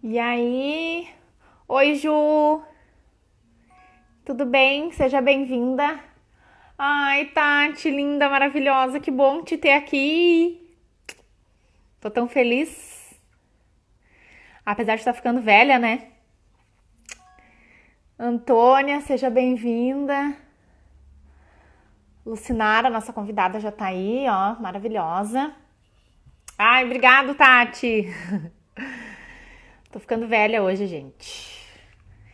E aí? Oi, Ju! Tudo bem? Seja bem-vinda. Ai, Tati, linda, maravilhosa, que bom te ter aqui. Tô tão feliz. Apesar de estar ficando velha, né? Antônia, seja bem-vinda. Lucinara, nossa convidada, já tá aí, ó, maravilhosa. Ai, obrigado, Tati. Tô ficando velha hoje, gente.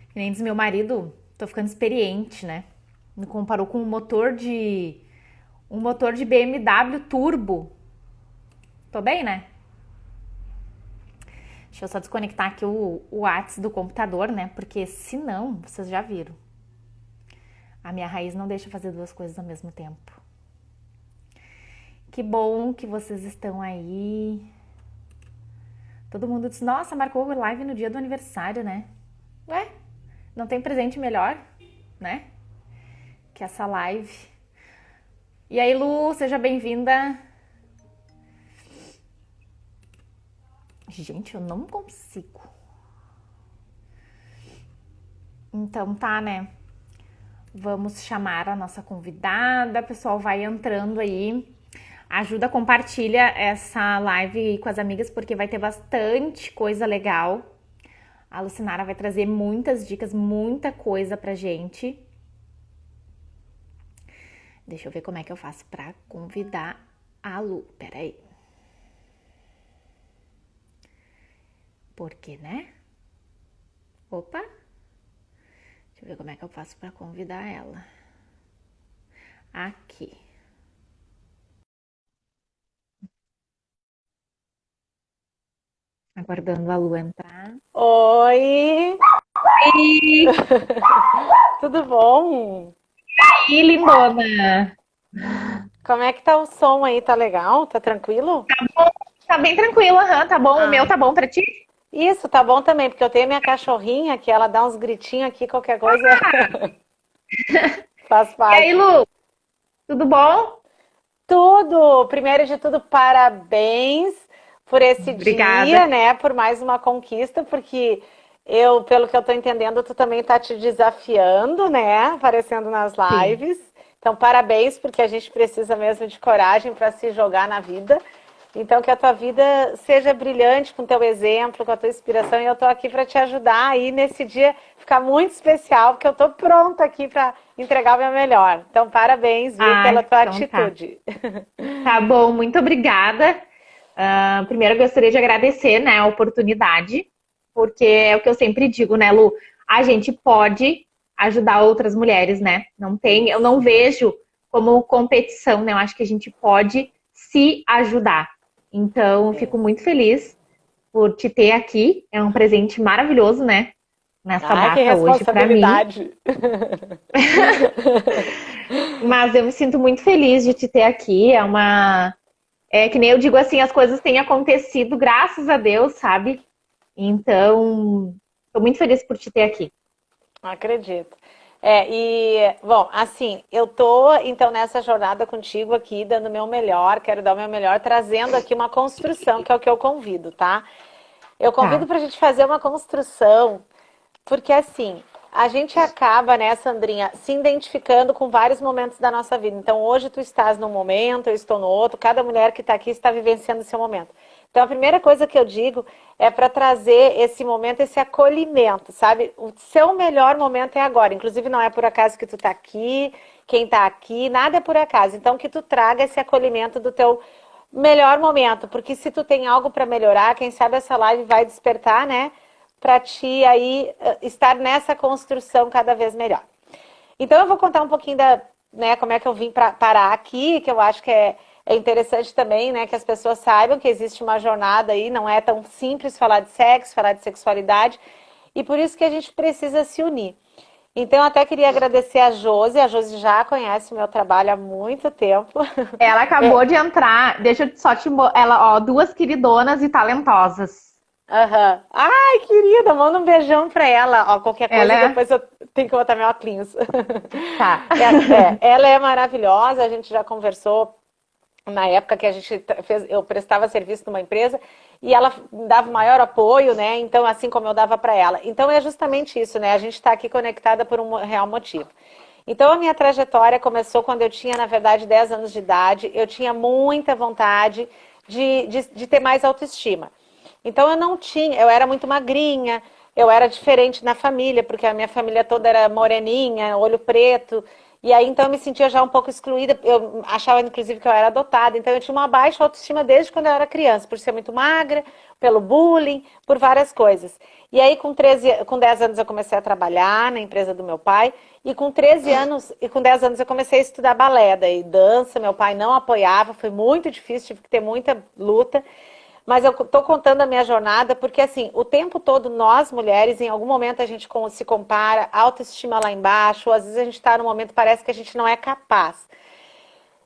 Que nem diz meu marido, tô ficando experiente, né? Me comparou com um motor de BMW turbo. Tô bem, né? Deixa eu só desconectar aqui o WhatsApp do computador, né? Porque senão, vocês já viram, a minha raiz não deixa fazer duas coisas ao mesmo tempo. Que bom que vocês estão aí. Todo mundo diz, nossa, marcou live no dia do aniversário, né? Ué, não tem presente melhor, né? Que essa live. E aí, Lu, seja bem-vinda. Gente, eu não consigo. Então tá, né? Vamos chamar a nossa convidada. O pessoal vai entrando aí. Ajuda, compartilha essa live com as amigas, porque vai ter bastante coisa legal. A Lucinara vai trazer muitas dicas, muita coisa pra gente. Deixa eu ver como é que eu faço pra convidar a Lu. Peraí. Por quê, né? Opa. Deixa eu ver como é que eu faço pra convidar ela. Aqui. Aguardando a Lu entrar. Oi, Oi! tudo bom? E lindona! Como é que tá o som aí? Tá legal? Tá tranquilo? Tá bem tranquilo, aham, tá bom. O meu Ah, tá bom pra ti? isso, tá bom também, porque eu tenho minha cachorrinha que ela dá uns gritinhos aqui, qualquer coisa faz E aí, parte. Lu, tudo bom? Tudo, primeiro de tudo, parabéns por esse Obrigada. dia, né? Por mais uma conquista, porque eu, pelo que eu tô entendendo, tu também tá te desafiando, né? Aparecendo nas Sim. lives. Então, parabéns, porque a gente precisa mesmo de coragem para se jogar na vida. Então, que a tua vida seja brilhante com o teu exemplo, com a tua inspiração, e eu tô aqui para te ajudar aí nesse dia ficar muito especial, porque eu tô pronta aqui para entregar o meu melhor. Então, parabéns, viu, Ah, pela tua então tá. atitude. Tá bom, muito obrigada. Primeiro, eu gostaria de agradecer, né, a oportunidade, porque é o que eu sempre digo, né, Lu? A gente pode ajudar outras mulheres, né? Não tem, eu não Isso. vejo como competição, né? Eu acho que a gente pode se ajudar. Então, eu fico Isso. muito feliz por te ter aqui. É um presente maravilhoso, né? Nessa Ai, que data hoje para mim. responsabilidade. Mas eu me sinto muito feliz de te ter aqui. É que nem eu digo assim, as coisas têm acontecido, graças a Deus, sabe? Então, tô muito feliz por te ter aqui. Acredito. Bom, assim, eu tô então nessa jornada contigo aqui, dando o meu melhor, quero dar o meu melhor, trazendo aqui uma construção, que é o que eu convido, tá? Eu convido Tá. para a gente fazer uma construção, porque assim, a gente acaba, né, Sandrinha, se identificando com vários momentos da nossa vida. Então, hoje tu estás num momento, eu estou no outro, cada mulher que está aqui está vivenciando o seu momento. Então, a primeira coisa que eu digo é para trazer esse momento, esse acolhimento, sabe? O seu melhor momento é agora. Inclusive, não é por acaso que tu está aqui, quem está aqui, nada é por acaso. Então, que tu traga esse acolhimento do teu melhor momento, porque se tu tem algo para melhorar, quem sabe essa live vai despertar, né? Para ti aí estar nessa construção cada vez melhor. Então eu vou contar um pouquinho da, né, como é que eu vim para parar aqui, que eu acho que é interessante também, né, que as pessoas saibam que existe uma jornada aí, não é tão simples falar de sexo, falar de sexualidade, e por isso que a gente precisa se unir. Então, eu até queria agradecer a Josi já conhece o meu trabalho há muito tempo. Ela É, acabou de entrar, deixa eu só ela, ó, duas queridonas e talentosas. aham. Ai, querida, manda um beijão pra ela. Ó, qualquer Ela coisa, é. depois eu tenho que botar meu óculos. Tá. Ela é maravilhosa, a gente já conversou na época que a gente fez, eu prestava serviço numa empresa e ela dava o maior apoio, né? Então, assim como eu dava para ela. Então, é justamente isso, né? A gente está aqui conectada por um real motivo. Então, a minha trajetória começou quando eu tinha, na verdade, 10 anos de idade. Eu tinha muita vontade de ter mais autoestima. Então, eu era muito magrinha, eu era diferente na família, porque a minha família toda era moreninha, olho preto. E aí, então, eu me sentia já um pouco excluída. Eu achava, inclusive, que eu era adotada. Então, eu tinha uma baixa autoestima desde quando eu era criança, por ser muito magra, pelo bullying, por várias coisas. E aí, com 10 anos, eu comecei a trabalhar na empresa do meu pai. E com 13 anos, e com 10 anos, eu comecei a estudar balé, daí dança. Meu pai não apoiava, foi muito difícil, tive que ter muita luta. Mas eu estou contando a minha jornada porque, assim, o tempo todo nós, mulheres, em algum momento a gente se compara, autoestima lá embaixo, ou às vezes a gente está num momento parece que a gente não é capaz.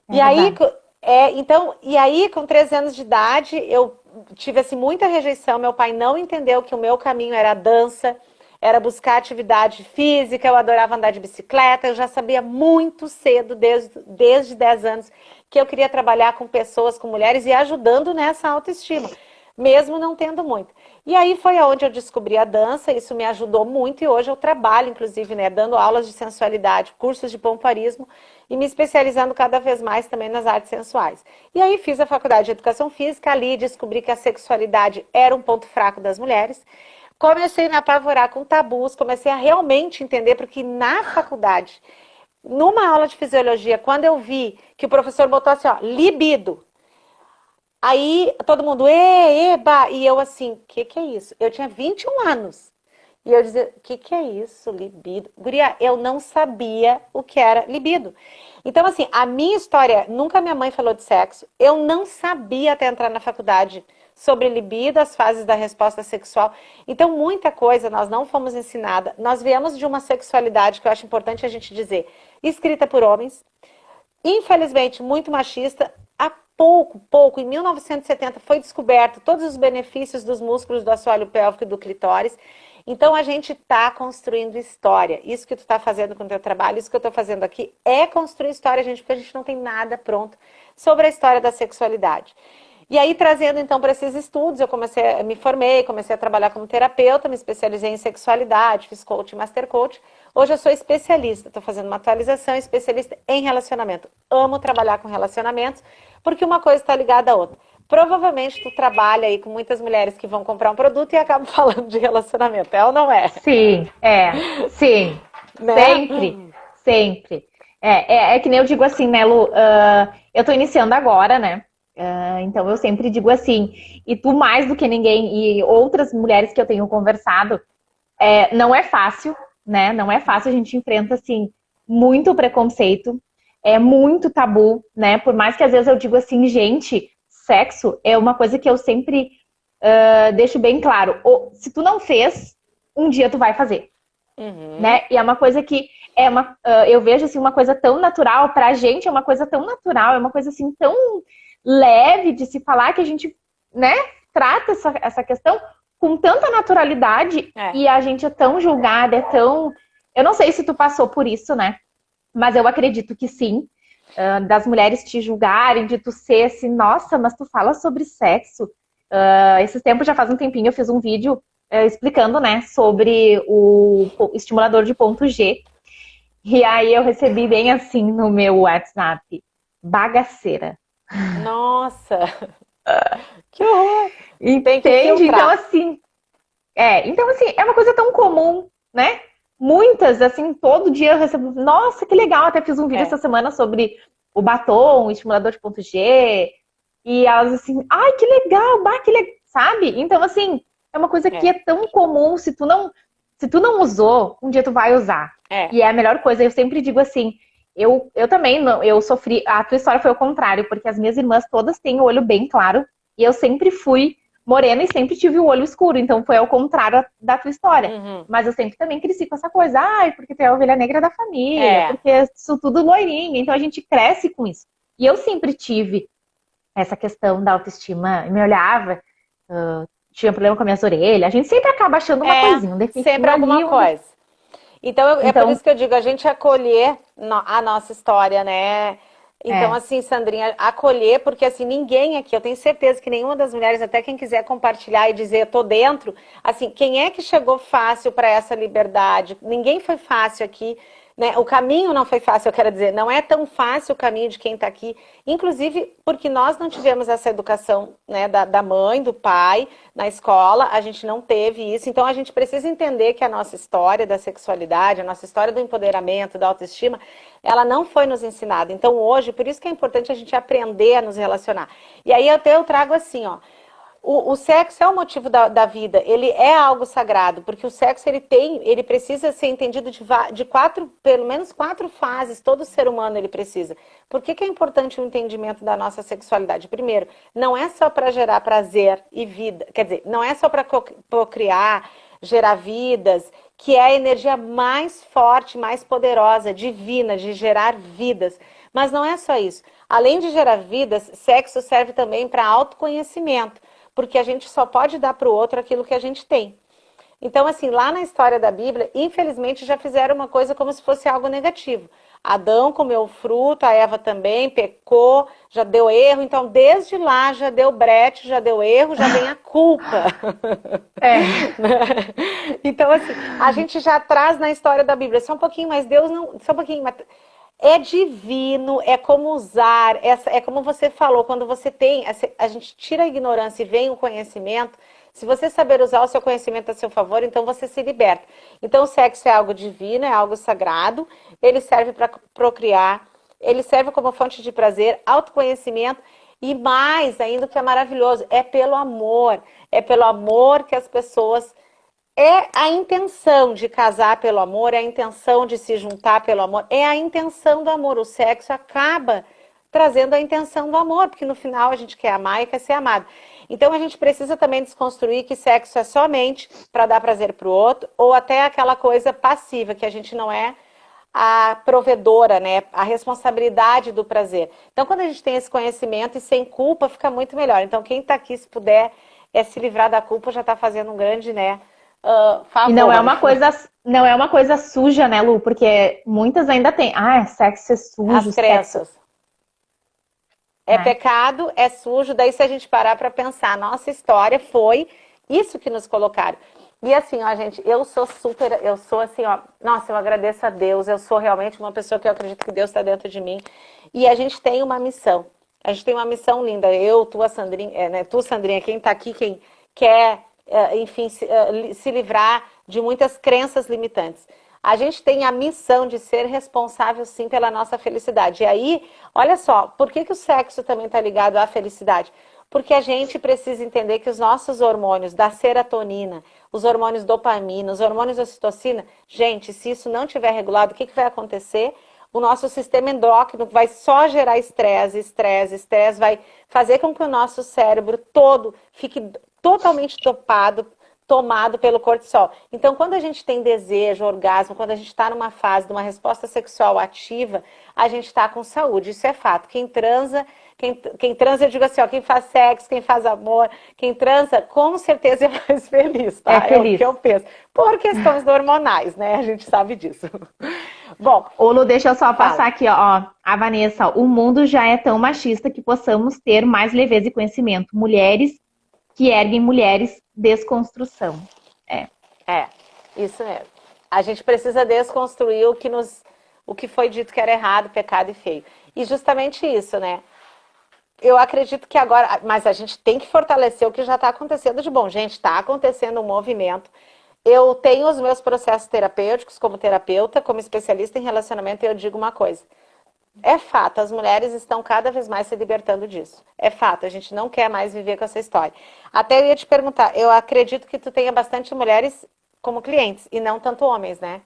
É E aí, verdade. com 13 anos de idade, eu tive, assim, muita rejeição. Meu pai não entendeu que o meu caminho era a dança, era buscar atividade física, eu adorava andar de bicicleta, eu já sabia muito cedo, desde 10 anos, que eu queria trabalhar com pessoas, com mulheres e ajudando nessa autoestima, mesmo não tendo muito. E aí foi onde eu descobri a dança, isso me ajudou muito e hoje eu trabalho, inclusive, né, dando aulas de sensualidade, cursos de pompoarismo e me especializando cada vez mais também nas artes sensuais. E aí fiz a faculdade de Educação Física, ali descobri que a sexualidade era um ponto fraco das mulheres. Comecei a me apavorar com tabus, comecei a realmente entender, porque na faculdade, numa aula de fisiologia, quando eu vi que o professor botou assim, ó, libido, aí todo mundo, eba, e eu assim, o que é isso? Eu tinha 21 anos. E eu dizia, o que é isso, libido? Guria, eu não sabia o que era libido. Então, assim, a minha história, nunca minha mãe falou de sexo, eu não sabia até entrar na faculdade sobre libido, as fases da resposta sexual. Então, muita coisa nós não fomos ensinada. Nós viemos de uma sexualidade que eu acho importante a gente dizer, escrita por homens, infelizmente muito machista. Há pouco, em 1970 foi descoberto todos os benefícios dos músculos do assoalho pélvico e do clitóris. Então a gente está construindo história. Isso que tu está fazendo com o teu trabalho, isso que eu estou fazendo aqui é construir história, gente, porque a gente não tem nada pronto sobre a história da sexualidade. E aí, trazendo então para esses estudos, me formei, comecei a trabalhar como terapeuta, me especializei em sexualidade, fiz coach, master coach. Hoje eu sou especialista, estou fazendo uma atualização, especialista em relacionamento. Amo trabalhar com relacionamentos, porque uma coisa está ligada à outra. Provavelmente tu trabalha aí com muitas mulheres que vão comprar um produto e acabam falando de relacionamento, é ou não é? Sim, Né? sempre, sempre. É que nem eu digo assim, né, Lu? Eu tô iniciando agora, né? Então eu sempre digo assim, e tu mais do que ninguém, e outras mulheres que eu tenho conversado, não é fácil, né? Não é fácil, a gente enfrenta, assim, muito preconceito, é muito tabu, né? Por mais que às vezes eu digo assim, gente, sexo é uma coisa que eu sempre deixo bem claro. Se tu não fez, um dia tu vai fazer, Uhum. né? E é uma coisa que eu vejo assim uma coisa tão natural pra gente, é uma coisa tão natural, é uma coisa assim tão leve de se falar que a gente, né, trata essa questão com tanta naturalidade É. e a gente é tão julgada, é tão. Eu não sei se tu passou por isso, né? Mas eu acredito que sim. Das mulheres te julgarem, de tu ser assim, nossa, mas tu fala sobre sexo. Esses tempos, já faz um tempinho, eu fiz um vídeo explicando, né, sobre o estimulador de ponto G. E aí eu recebi bem assim no meu WhatsApp, bagaceira. Nossa, que horror! Tem que Entende? filtrar. Então assim, é uma coisa tão comum, né? Muitas, assim, todo dia eu recebo, nossa, que legal, até fiz um vídeo É, essa semana sobre o batom, o estimulador de ponto G, e elas assim, ai, que legal, bah, que legal, sabe? Então, assim, é uma coisa que é, é tão comum, se tu não usou, um dia tu vai usar. é. E é a melhor coisa, eu sempre digo assim, eu também, não, eu sofri, a tua história foi o contrário, porque as minhas irmãs todas têm o olho bem claro, e eu sempre fui morena e sempre tive o olho escuro, então foi ao contrário da tua história. Uhum. Mas eu sempre também cresci com essa coisa, ai, porque tu é a ovelha negra da família, É, porque sou tudo loirinha, então a gente cresce com isso. E eu sempre tive essa questão da autoestima, eu me olhava, tinha problema com as minhas orelhas, a gente sempre acaba achando uma coisinha, um sempre defeitinho alguma ali, coisa. Então, é por Então, isso que eu digo, a gente acolher a nossa história, né? Então, assim, Sandrinha, acolher, porque assim, ninguém aqui, eu tenho certeza que nenhuma das mulheres, até quem quiser compartilhar e dizer, eu tô dentro, assim, quem é que chegou fácil para essa liberdade? Ninguém foi fácil aqui, né? O caminho não foi fácil, eu quero dizer, não é tão fácil o caminho de quem está aqui, inclusive porque nós não tivemos essa educação, né, da mãe, do pai, na escola, a gente não teve isso, então a gente precisa entender que a nossa história da sexualidade, a nossa história do empoderamento, da autoestima, ela não foi nos ensinada. Então hoje, por isso que é importante a gente aprender a nos relacionar. E aí até eu trago assim, ó, o sexo é o motivo da vida, ele é algo sagrado, porque o sexo ele precisa ser entendido de quatro, pelo menos 4 fases, todo ser humano ele precisa. Por que é importante o entendimento da nossa sexualidade? Primeiro, não é só para gerar prazer e vida, quer dizer, não é só para procriar, gerar vidas, que é a energia mais forte, mais poderosa, divina, de gerar vidas. Mas não é só isso. Além de gerar vidas, sexo serve também para autoconhecimento, porque a gente só pode dar para o outro aquilo que a gente tem. Então, assim, lá na história da Bíblia, infelizmente já fizeram uma coisa como se fosse algo negativo. Adão comeu o fruto, a Eva também pecou, já deu erro. Então, desde lá já deu brete, já deu erro, já vem a culpa. Então, assim, a gente já traz na história da Bíblia, só um pouquinho, mas Deus não... Só um pouquinho, mas é divino, é como usar, é como você falou, quando você tem, a gente tira a ignorância e vem o conhecimento, se você saber usar o seu conhecimento a seu favor, então você se liberta. Então o sexo é algo divino, é algo sagrado, ele serve para procriar, ele serve como fonte de prazer, autoconhecimento e mais ainda o que é maravilhoso, é pelo amor que as pessoas... É a intenção de casar pelo amor, é a intenção de se juntar pelo amor, é a intenção do amor. O sexo acaba trazendo a intenção do amor, porque no final a gente quer amar e quer ser amado. Então a gente precisa também desconstruir que sexo é somente para dar prazer para o outro, ou até aquela coisa passiva, que a gente não é a provedora, né? A responsabilidade do prazer. Então quando a gente tem esse conhecimento e sem culpa, fica muito melhor. Então quem está aqui, se puder, se livrar da culpa, já está fazendo um grande, né? E não é uma coisa suja, né, Lu? Porque muitas ainda têm. Ah, sexo é sujo, as crenças. sexo. É pecado, é sujo. Daí se a gente parar para pensar, nossa história foi isso que nos colocaram. E assim, ó, gente, eu sou assim, ó, nossa, eu agradeço a Deus, eu sou realmente uma pessoa que eu acredito que Deus está dentro de mim. E a gente tem uma missão. A gente tem uma missão linda. Eu, tu, a Sandrinha, né? Tu, Sandrinha, quem tá aqui, quem quer enfim, se livrar de muitas crenças limitantes. A gente tem a missão de ser responsável, sim, pela nossa felicidade. E aí, olha só, por que o sexo também está ligado à felicidade? Porque a gente precisa entender que os nossos hormônios da serotonina, os hormônios dopamina, os hormônios ocitocina, gente, se isso não estiver regulado, o que vai acontecer? O nosso sistema endócrino vai só gerar estresse, vai fazer com que o nosso cérebro todo fique totalmente tomado pelo cortisol. Então, quando a gente tem desejo, orgasmo, quando a gente está numa fase de uma resposta sexual ativa, a gente está com saúde. Isso é fato. Quem transa, eu digo assim, ó, quem faz sexo, quem faz amor, quem transa, com certeza é mais feliz, tá? É feliz. É o que eu penso. Por questões hormonais, né? A gente sabe disso. Bom, ô Lu, deixa eu só passar aqui, ó. A Vanessa, o mundo já é tão machista que possamos ter mais leveza e conhecimento. Mulheres que erguem mulheres, desconstrução. Isso mesmo. A gente precisa desconstruir o que foi dito que era errado, pecado e feio. E justamente isso, né? Eu acredito que agora, mas a gente tem que fortalecer o que já está acontecendo de bom. Gente, está acontecendo um movimento. Eu tenho os meus processos terapêuticos como terapeuta, como especialista em relacionamento, e eu digo uma coisa. É fato, as mulheres estão cada vez mais se libertando disso. É fato, a gente não quer mais viver com essa história. Até eu ia te perguntar, eu acredito que tu tenha bastante mulheres como clientes, e não tanto homens, né?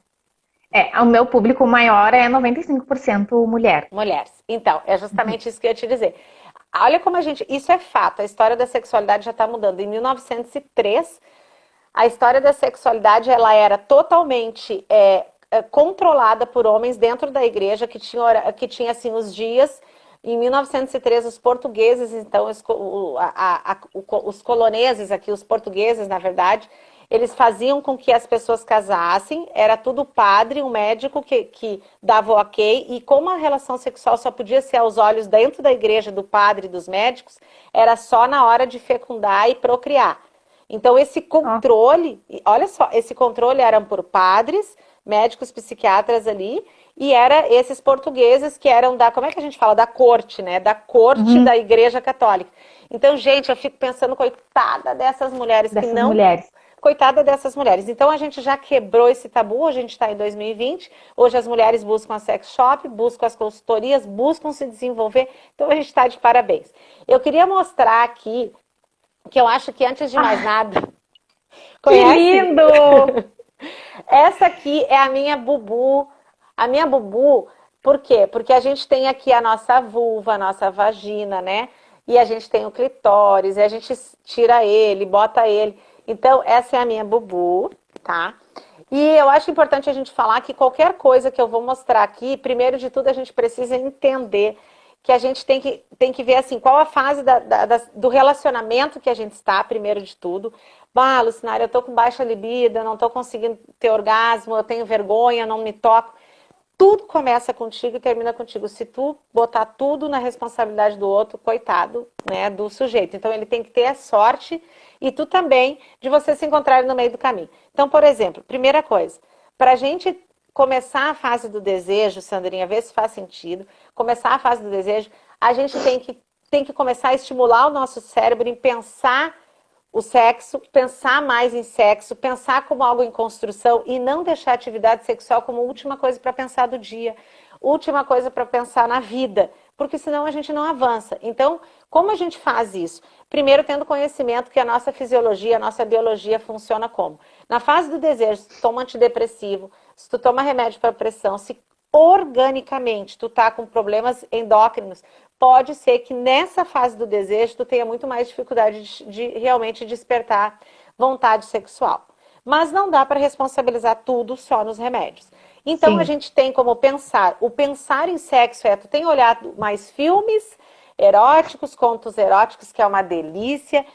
O meu público maior é 95% mulher. Mulheres. Então, é justamente isso que eu ia te dizer. Olha como isso é fato, a história da sexualidade já está mudando. Em 1903, a história da sexualidade, ela era totalmente controlada por homens dentro da igreja, que tinha assim, os dias. Em 1903, os portugueses, então, os coloneses aqui, os portugueses, na verdade, eles faziam com que as pessoas casassem, era tudo o padre, um médico que dava o ok, e como a relação sexual só podia ser aos olhos dentro da igreja do padre e dos médicos, era só na hora de fecundar e procriar. Então esse Ó, controle, olha só, esse controle era por padres, médicos, psiquiatras ali, e era esses portugueses que eram da, como é que a gente fala? Da corte, né? Da corte uhum, da Igreja Católica. Então, gente, eu fico pensando, coitada dessas mulheres que dessas não. mulheres. Coitada dessas mulheres. Então, a gente já quebrou esse tabu, a gente está em 2020. Hoje as mulheres buscam a sex shop, buscam as consultorias, buscam se desenvolver. Então, a gente está de parabéns. Eu queria mostrar aqui, que eu acho que antes de mais Ah, nada, que conhece? lindo! Essa aqui é a minha bubu. A minha bubu, por quê? Porque a gente tem aqui a nossa vulva, a nossa vagina, né? E a gente tem o clitóris, e a gente tira ele, bota ele. Então, essa é a minha bubu, tá? E eu acho importante a gente falar que qualquer coisa que eu vou mostrar aqui, primeiro de tudo, a gente precisa entender que a gente tem que ver assim, qual a fase do relacionamento que a gente está, primeiro de tudo. Bah, Lucinária, eu tô com baixa libido, eu não tô conseguindo ter orgasmo, eu tenho vergonha, eu não me toco. Tudo começa contigo e termina contigo. Se tu botar tudo na responsabilidade do outro, coitado, né, do sujeito. Então ele tem que ter a sorte e tu também de você se encontrar no meio do caminho. Então, por exemplo, primeira coisa, para a gente começar a fase do desejo, Sandrinha, ver se faz sentido, começar a fase do desejo, a gente tem que começar a estimular o nosso cérebro em pensar o sexo, pensar mais em sexo, pensar como algo em construção e não deixar a atividade sexual como última coisa para pensar do dia, última coisa para pensar na vida, porque senão a gente não avança. Então, como a gente faz isso? Primeiro, tendo conhecimento que a nossa fisiologia, a nossa biologia funciona como? Na fase do desejo, se tu toma antidepressivo, se tu toma remédio para pressão, se organicamente tu tá com problemas endócrinos, pode ser que nessa fase do desejo tu tenha muito mais dificuldade de realmente despertar vontade sexual. Mas não dá para responsabilizar tudo só nos remédios. Então a Sim. gente tem como pensar. O pensar em sexo tu tem olhado mais filmes eróticos, contos eróticos, que é uma delícia.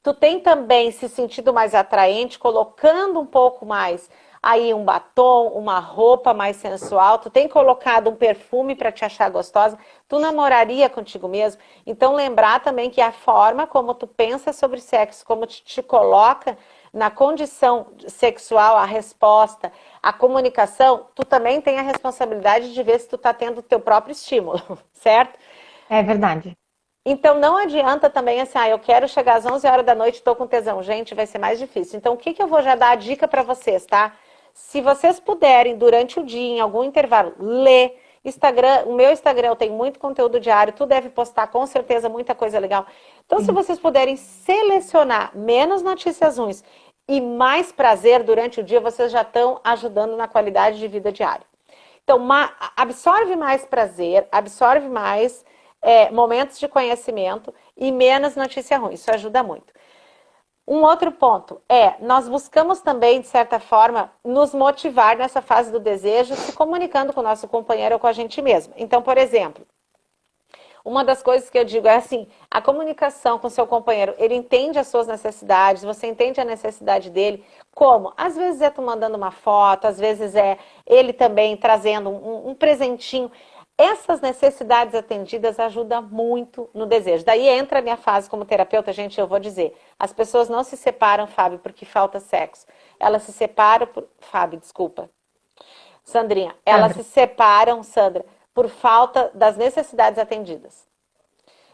Tu tem também se sentido mais atraente, colocando um pouco mais aí um batom, uma roupa mais sensual, tu tem colocado um perfume para te achar gostosa, tu namoraria contigo mesmo. Então lembrar também que a forma como tu pensa sobre sexo, como te coloca na condição sexual, a resposta, a comunicação, tu também tem a responsabilidade de ver se tu tá tendo o teu próprio estímulo, certo? É verdade. Então não adianta também assim, eu quero chegar às 11 horas da noite, estou com tesão. Gente, vai ser mais difícil. Então o que eu vou já dar a dica para vocês, tá? Se vocês puderem, durante o dia, em algum intervalo, ler. Instagram, o meu Instagram eu tenho muito conteúdo diário, tu deve postar com certeza muita coisa legal. Então, se Sim. vocês puderem selecionar menos notícias ruins e mais prazer durante o dia, vocês já estão ajudando na qualidade de vida diária. Então, absorve mais prazer, absorve mais momentos de conhecimento e menos notícia ruim. Isso ajuda muito. Um outro ponto nós buscamos também, de certa forma, nos motivar nessa fase do desejo, se comunicando com o nosso companheiro ou com a gente mesmo. Então, por exemplo, uma das coisas que eu digo é assim, a comunicação com o seu companheiro, ele entende as suas necessidades, você entende a necessidade dele, como? Às vezes é tu mandando uma foto, às vezes é ele também trazendo um presentinho. Essas necessidades atendidas ajudam muito no desejo. Daí entra a minha fase como terapeuta, gente, eu vou dizer. As pessoas não se separam, Fábio, porque falta sexo. Elas se separam por... Fábio, desculpa. Sandrinha, elas Sandra. se separam, Sandra, por falta das necessidades atendidas.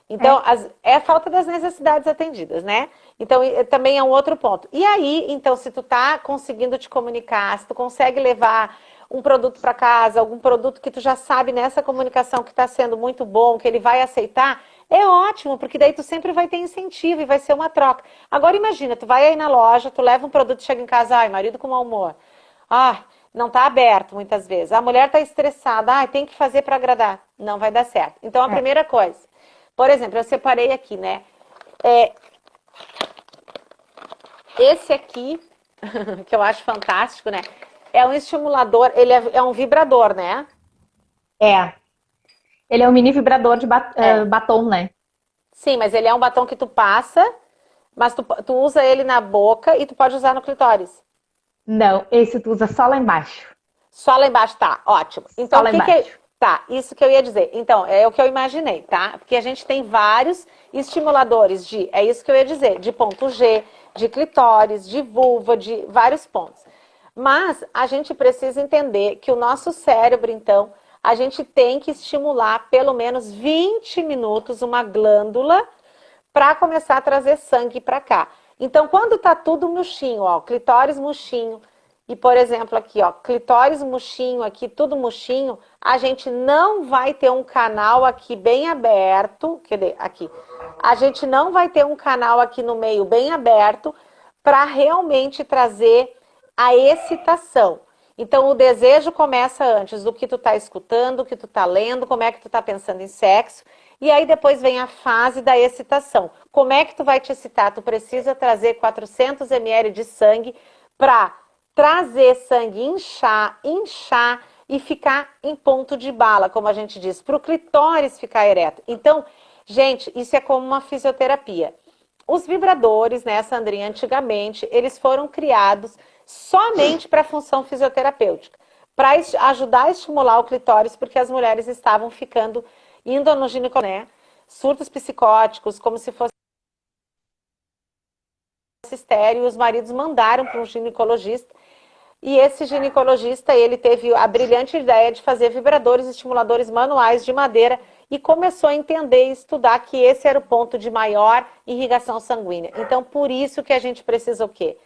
Então, É. é a falta das necessidades atendidas, né? Então, também é um outro ponto. E aí, então, se tu tá conseguindo te comunicar, se tu consegue levar um produto para casa, algum produto que tu já sabe nessa comunicação que está sendo muito bom, que ele vai aceitar, é ótimo, porque daí tu sempre vai ter incentivo e vai ser uma troca. Agora imagina, tu vai aí na loja, tu leva um produto, chega em casa, ai, marido com mau humor. Ah, não tá aberto muitas vezes. A mulher tá estressada, ah, tem que fazer para agradar. Não vai dar certo. Então, a É. primeira coisa, por exemplo, eu separei aqui, né? É, esse aqui, que eu acho fantástico, né? É um estimulador, ele é um vibrador, né? É. Ele é um mini vibrador de É. batom, né? Sim, mas ele é um batom que tu passa Mas tu usa ele na boca e tu pode usar no clitóris. Não, esse tu usa só lá embaixo. Só lá embaixo, tá, ótimo. Só Então, lá embaixo. Tá, isso que eu ia dizer. Então, é o que eu imaginei, tá? Porque a gente tem vários estimuladores é isso que eu ia dizer, de ponto G, de clitóris, de vulva, de vários pontos. Mas a gente precisa entender que o nosso cérebro, então, a gente tem que estimular pelo menos 20 minutos uma glândula para começar a trazer sangue para cá. Então, quando tá tudo murchinho, ó, clitóris murchinho, e por exemplo aqui, ó, clitóris murchinho, aqui tudo murchinho, a gente não vai ter um canal aqui bem aberto, quer dizer, aqui, a gente não vai ter um canal aqui no meio bem aberto para realmente trazer a excitação. Então, o desejo começa antes do que tu tá escutando, do que tu tá lendo, como é que tu tá pensando em sexo. E aí depois vem a fase da excitação. Como é que tu vai te excitar? Tu precisa trazer 400 ml de sangue para trazer sangue, inchar e ficar em ponto de bala, como a gente diz, para o clitóris ficar ereto. Então, gente, isso é como uma fisioterapia. Os vibradores, né, Sandrinha, antigamente, eles foram criados somente para função fisioterapêutica, para ajudar a estimular o clitóris, porque as mulheres estavam indo no ginecologista, né, surtos psicóticos, como se fosse estéreo, e os maridos mandaram para um ginecologista, e esse ginecologista, ele teve a brilhante ideia de fazer vibradores, estimuladores manuais de madeira, e começou a entender e estudar que esse era o ponto de maior irrigação sanguínea. Então, por isso que a gente precisa o quê?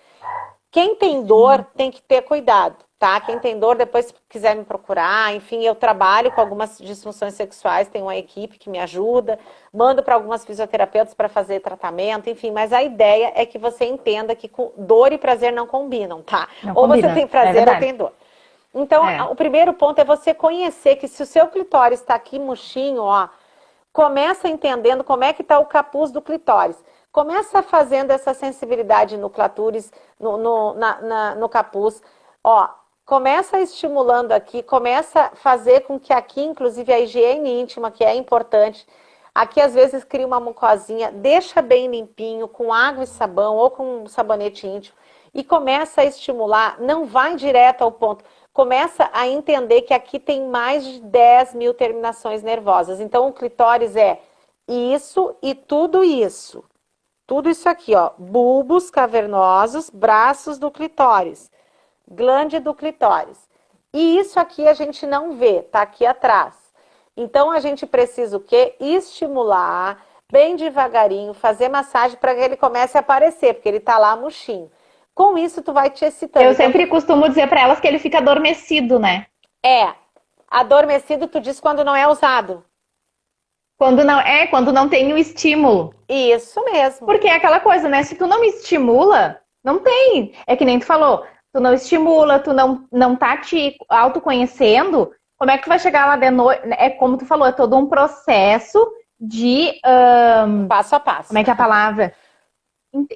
Quem tem dor tem que ter cuidado, tá? Quem tem dor, depois se quiser me procurar, enfim, eu trabalho com algumas disfunções sexuais, tenho uma equipe que me ajuda, mando para algumas fisioterapeutas para fazer tratamento, enfim, mas a ideia é que você entenda que dor e prazer não combinam, tá? Não Ou combina, você tem prazer ou tem dor. Então, o primeiro ponto é você conhecer que se o seu clitóris está aqui murchinho, ó, começa entendendo como é que está o capuz do clitóris. Começa fazendo essa sensibilidade no clitóris, no capuz. Ó, começa estimulando aqui, começa a fazer com que aqui, inclusive, a higiene íntima, que é importante. Aqui, às vezes, cria uma mucosinha, deixa bem limpinho, com água e sabão ou com um sabonete íntimo. E começa a estimular, não vai direto ao ponto. Começa a entender que aqui tem mais de 10 mil terminações nervosas. Então, o clitóris é isso e tudo isso. Tudo isso aqui, ó. Bulbos cavernosos, braços do clitóris, glande do clitóris. E isso aqui a gente não vê, tá aqui atrás. Então, a gente precisa o quê? Estimular, bem devagarinho, fazer massagem para que ele comece a aparecer, porque ele tá lá murchinho. Com isso, tu vai te excitando. Eu sempre costumo dizer para elas que ele fica adormecido, né? Adormecido tu diz quando não é usado. Quando não tem o estímulo. Isso mesmo. Porque é aquela coisa, né? Se tu não me estimula, não tem. É que nem tu falou, tu não estimula, tu não tá te autoconhecendo, como é que tu vai chegar lá de noite? É como tu falou, é todo um processo de... passo a passo. Como é que é a palavra?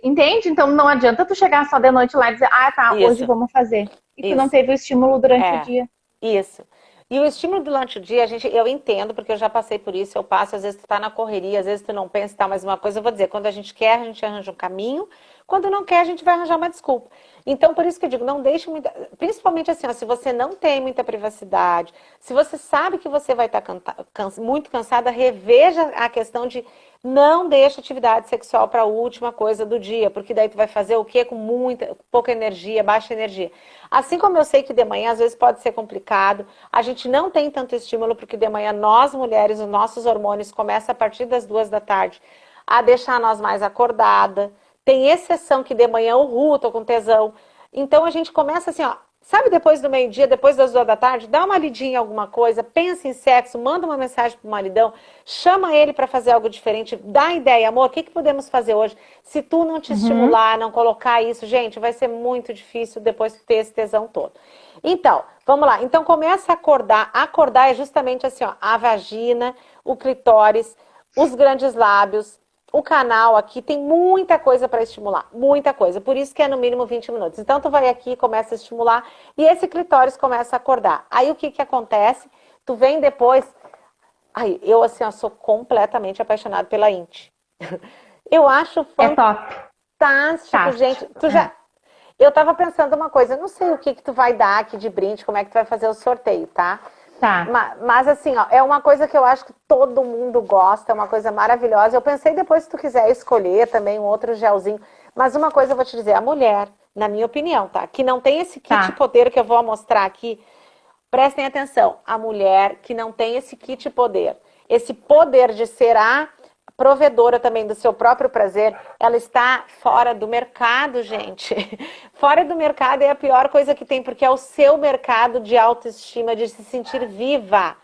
Entende? Então não adianta tu chegar só de noite lá e dizer, ah, tá, Isso. hoje vamos fazer. E tu não teve o estímulo durante o dia. Isso. E o estímulo durante o dia, eu entendo, porque eu já passei por isso, eu passo, às vezes tu tá na correria, às vezes tu não pensa, tá, mas uma coisa eu vou dizer, quando a gente quer, a gente arranja um caminho, quando não quer, a gente vai arranjar uma desculpa. Então, por isso que eu digo, não deixe muita... Principalmente assim, ó, se você não tem muita privacidade, se você sabe que você vai estar muito cansada, reveja a questão de não deixe atividade sexual para a última coisa do dia, porque daí tu vai fazer o quê? Com pouca energia, baixa energia. Assim como eu sei que de manhã às vezes pode ser complicado, a gente não tem tanto estímulo, porque de manhã nós mulheres, os nossos hormônios começam a partir das 2 da tarde a deixar nós mais acordada. Tem exceção que de manhã eu tô com tesão. Então a gente começa assim, ó, sabe, depois do meio-dia, depois das 2 da tarde, dá uma lidinha em alguma coisa, pensa em sexo, manda uma mensagem pro maridão, chama ele para fazer algo diferente, dá ideia, amor, o que podemos fazer hoje? Se tu não te estimular, não colocar isso, gente, vai ser muito difícil depois ter esse tesão todo. Então, vamos lá. Então começa a acordar. Acordar é justamente assim, ó, a vagina, o clitóris, os grandes lábios, o canal aqui, tem muita coisa para estimular, muita coisa. Por isso que é no mínimo 20 minutos. Então, tu vai aqui, começa a estimular e esse clitóris começa a acordar. Aí, o que que acontece? Tu vem depois... Ai, eu, assim, ó, sou completamente apaixonada pela INT. Eu acho... É top. fantástico, gente. Tu já... Eu tava pensando uma coisa, eu não sei o que tu vai dar aqui de brinde, como é que tu vai fazer o sorteio, tá? Tá. Mas assim, ó, é uma coisa que eu acho que todo mundo gosta, é uma coisa maravilhosa. Eu pensei depois, se tu quiser escolher também um outro gelzinho. Mas uma coisa eu vou te dizer, a mulher, na minha opinião, tá? Que não tem esse kit poder que eu vou mostrar aqui, prestem atenção. A mulher que não tem esse kit poder, esse poder de ser a provedora também do seu próprio prazer, ela está fora do mercado, gente. Fora do mercado é a pior coisa que tem, porque é o seu mercado de autoestima, de se sentir viva.